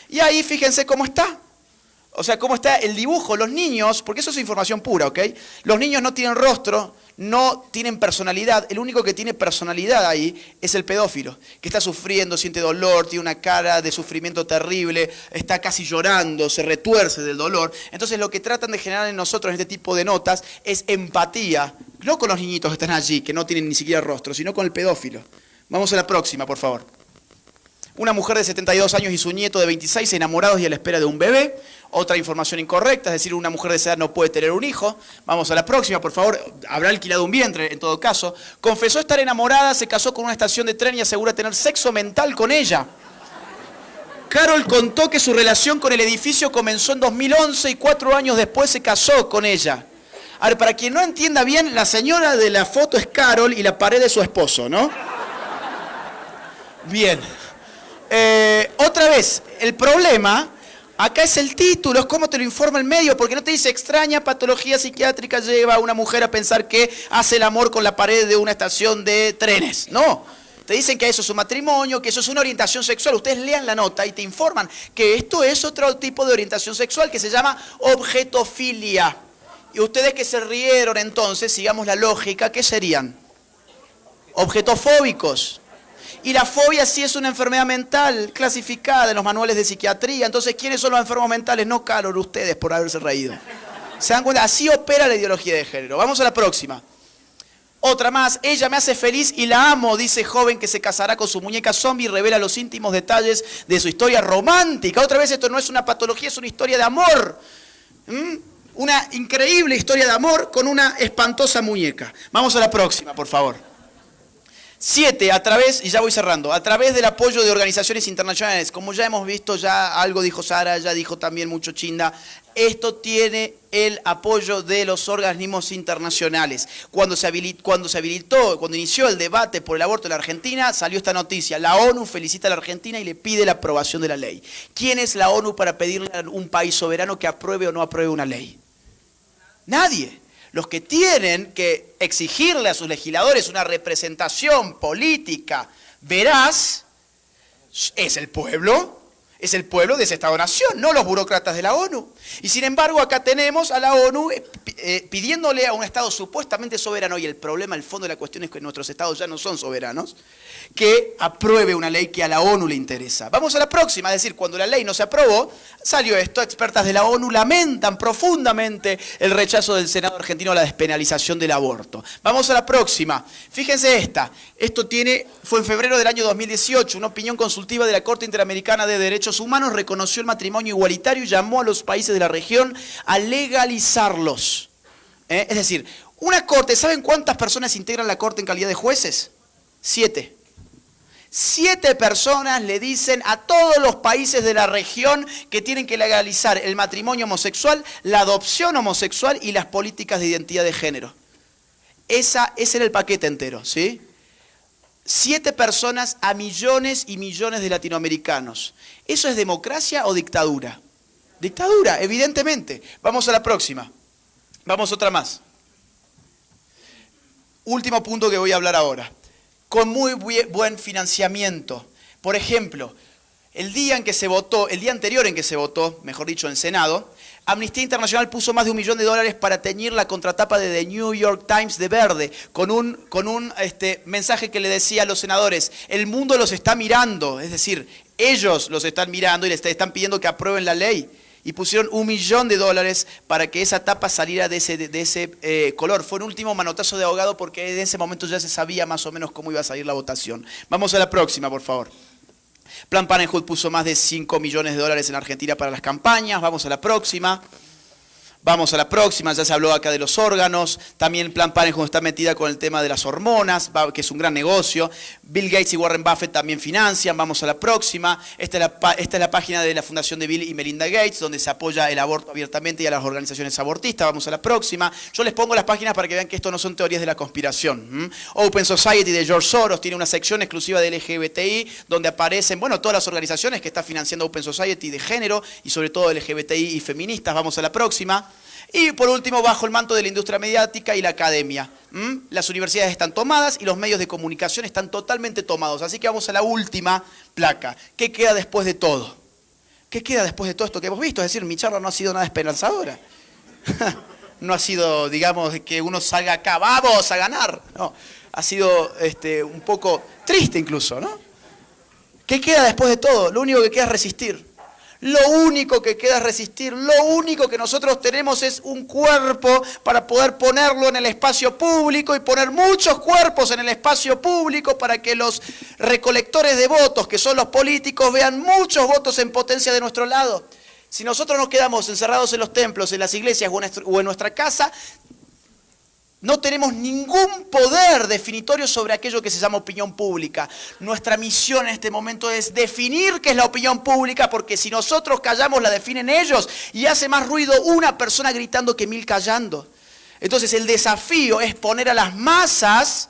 Y ahí fíjense cómo está. O sea, cómo está el dibujo. Los niños, porque eso es información pura, ¿ok? Los niños no tienen rostro, no tienen personalidad. El único que tiene personalidad ahí es el pedófilo, que está sufriendo, siente dolor, tiene una cara de sufrimiento terrible, está casi llorando, se retuerce del dolor. Entonces lo que tratan de generar en nosotros en este tipo de notas es empatía, no con los niñitos que están allí, que no tienen ni siquiera rostro, sino con el pedófilo. Vamos a la próxima, por favor. Una mujer de 72 años y su nieto de 26 enamorados y a la espera de un bebé. Otra información incorrecta, es decir, una mujer de esa edad no puede tener un hijo. Vamos a la próxima, por favor. Habrá alquilado un vientre, en todo caso. Confesó estar enamorada, se casó con una estación de tren y asegura tener sexo mental con ella. Carol contó que su relación con el edificio comenzó en 2011 y 4 años después se casó con ella. A ver, para quien no entienda bien, la señora de la foto es Carol y la pared es su esposo, ¿no? Bien. otra vez, el problema acá es el título, es cómo te lo informa el medio, porque no te dice extraña patología psiquiátrica lleva a una mujer a pensar que hace el amor con la pared de una estación de trenes. No, te dicen que eso es un matrimonio, que eso es una orientación sexual. Ustedes lean la nota y te informan que esto es otro tipo de orientación sexual que se llama objetofilia. Y ustedes que se rieron entonces, sigamos la lógica, ¿qué serían? Objetofóbicos. Y la fobia sí es una enfermedad mental clasificada en los manuales de psiquiatría. Entonces, ¿quiénes son los enfermos mentales? No, Carol, ustedes por haberse reído. ¿Se dan cuenta? Así opera la ideología de género. Vamos a la próxima. Otra más. Ella me hace feliz y la amo, dice joven que se casará con su muñeca zombie y revela los íntimos detalles de su historia romántica. Otra vez, esto no es una patología, es una historia de amor. Una increíble historia de amor con una espantosa muñeca. Vamos a la próxima, por favor. 7, a través, y ya voy cerrando, a través del apoyo de organizaciones internacionales, como ya hemos visto, ya algo dijo Sara, ya dijo también mucho Chinda, esto tiene el apoyo de los organismos internacionales. Cuando inició el debate por el aborto en la Argentina, salió esta noticia, la ONU felicita a la Argentina y le pide la aprobación de la ley. ¿Quién es la ONU para pedirle a un país soberano que apruebe o no apruebe una ley? Nadie. Los que tienen que exigirle a sus legisladores una representación política veraz es el pueblo de ese Estado-nación, no los burócratas de la ONU. Y sin embargo, acá tenemos a la ONU pidiéndole a un Estado supuestamente soberano, y el problema, el fondo de la cuestión es que nuestros Estados ya no son soberanos, que apruebe una ley que a la ONU le interesa. Vamos a la próxima, es decir, cuando la ley no se aprobó, salió esto, expertas de la ONU lamentan profundamente el rechazo del Senado argentino a la despenalización del aborto. Vamos a la próxima, fíjense esta, fue en febrero del año 2018, una opinión consultiva de la Corte Interamericana de Derechos Humanos reconoció el matrimonio igualitario y llamó a los países de la región a legalizarlos. Es decir, una corte, ¿saben cuántas personas integran la corte en calidad de jueces? 7. 7 personas le dicen a todos los países de la región que tienen que legalizar el matrimonio homosexual, la adopción homosexual y las políticas de identidad de género. Ese era el paquete entero, ¿sí? 7 personas a millones y millones de latinoamericanos. ¿Eso es democracia o dictadura? Dictadura, evidentemente. Vamos a la próxima. Vamos otra más. Último punto que voy a hablar ahora. Con muy buen financiamiento. Por ejemplo, el día anterior en que se votó, mejor dicho, en Senado, Amnistía Internacional puso más de $1 millón para teñir la contratapa de The New York Times de verde, con un mensaje que le decía a los senadores, el mundo los está mirando, es decir, ellos los están mirando y les están pidiendo que aprueben la ley. Y pusieron $1 millón para que esa tapa saliera de ese color. Fue un último manotazo de ahogado porque en ese momento ya se sabía más o menos cómo iba a salir la votación. Vamos a la próxima, por favor. Planned Parenthood puso más de $5 millones en Argentina para las campañas. Vamos a la próxima. Vamos a la próxima, ya se habló acá de los órganos, también Planned Parenthood está metida con el tema de las hormonas, que es un gran negocio. Bill Gates y Warren Buffett también financian. Vamos a la próxima. Esta es la página de la Fundación de Bill y Melinda Gates, donde se apoya el aborto abiertamente y a las organizaciones abortistas. Vamos a la próxima. Yo les pongo las páginas para que vean que esto no son teorías de la conspiración. Open Society de George Soros tiene una sección exclusiva de LGBTI, donde aparecen, todas las organizaciones que está financiando Open Society de género y sobre todo LGBTI y feministas. Vamos a la próxima. Y por último, bajo el manto de la industria mediática y la academia. Las universidades están tomadas y los medios de comunicación están totalmente tomados. Así que vamos a la última placa. ¿Qué queda después de todo? ¿Qué queda después de todo esto que hemos visto? Es decir, mi charla no ha sido nada esperanzadora. No ha sido, digamos, que uno salga acá, vamos a ganar. No, ha sido un poco triste incluso, ¿no? ¿Qué queda después de todo? Lo único que queda es resistir. Lo único que queda es resistir, lo único que nosotros tenemos es un cuerpo para poder ponerlo en el espacio público y poner muchos cuerpos en el espacio público para que los recolectores de votos, que son los políticos, vean muchos votos en potencia de nuestro lado. Si nosotros nos quedamos encerrados en los templos, en las iglesias o en nuestra casa, no tenemos ningún poder definitorio sobre aquello que se llama opinión pública. Nuestra misión en este momento es definir qué es la opinión pública, porque si nosotros callamos la definen ellos y hace más ruido una persona gritando que 1000 callando. Entonces el desafío es poner a las masas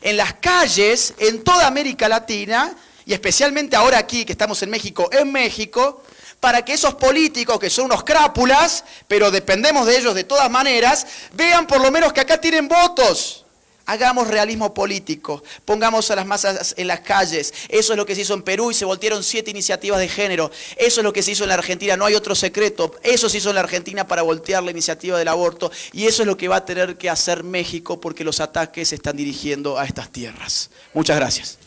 en las calles, en toda América Latina, y especialmente ahora aquí que estamos en México, para que esos políticos que son unos crápulas, pero dependemos de ellos de todas maneras, vean por lo menos que acá tienen votos. Hagamos realismo político, pongamos a las masas en las calles. Eso es lo que se hizo en Perú y se voltearon 7 iniciativas de género. Eso es lo que se hizo en la Argentina, no hay otro secreto. Eso se hizo en la Argentina para voltear la iniciativa del aborto. Y eso es lo que va a tener que hacer México porque los ataques se están dirigiendo a estas tierras. Muchas gracias.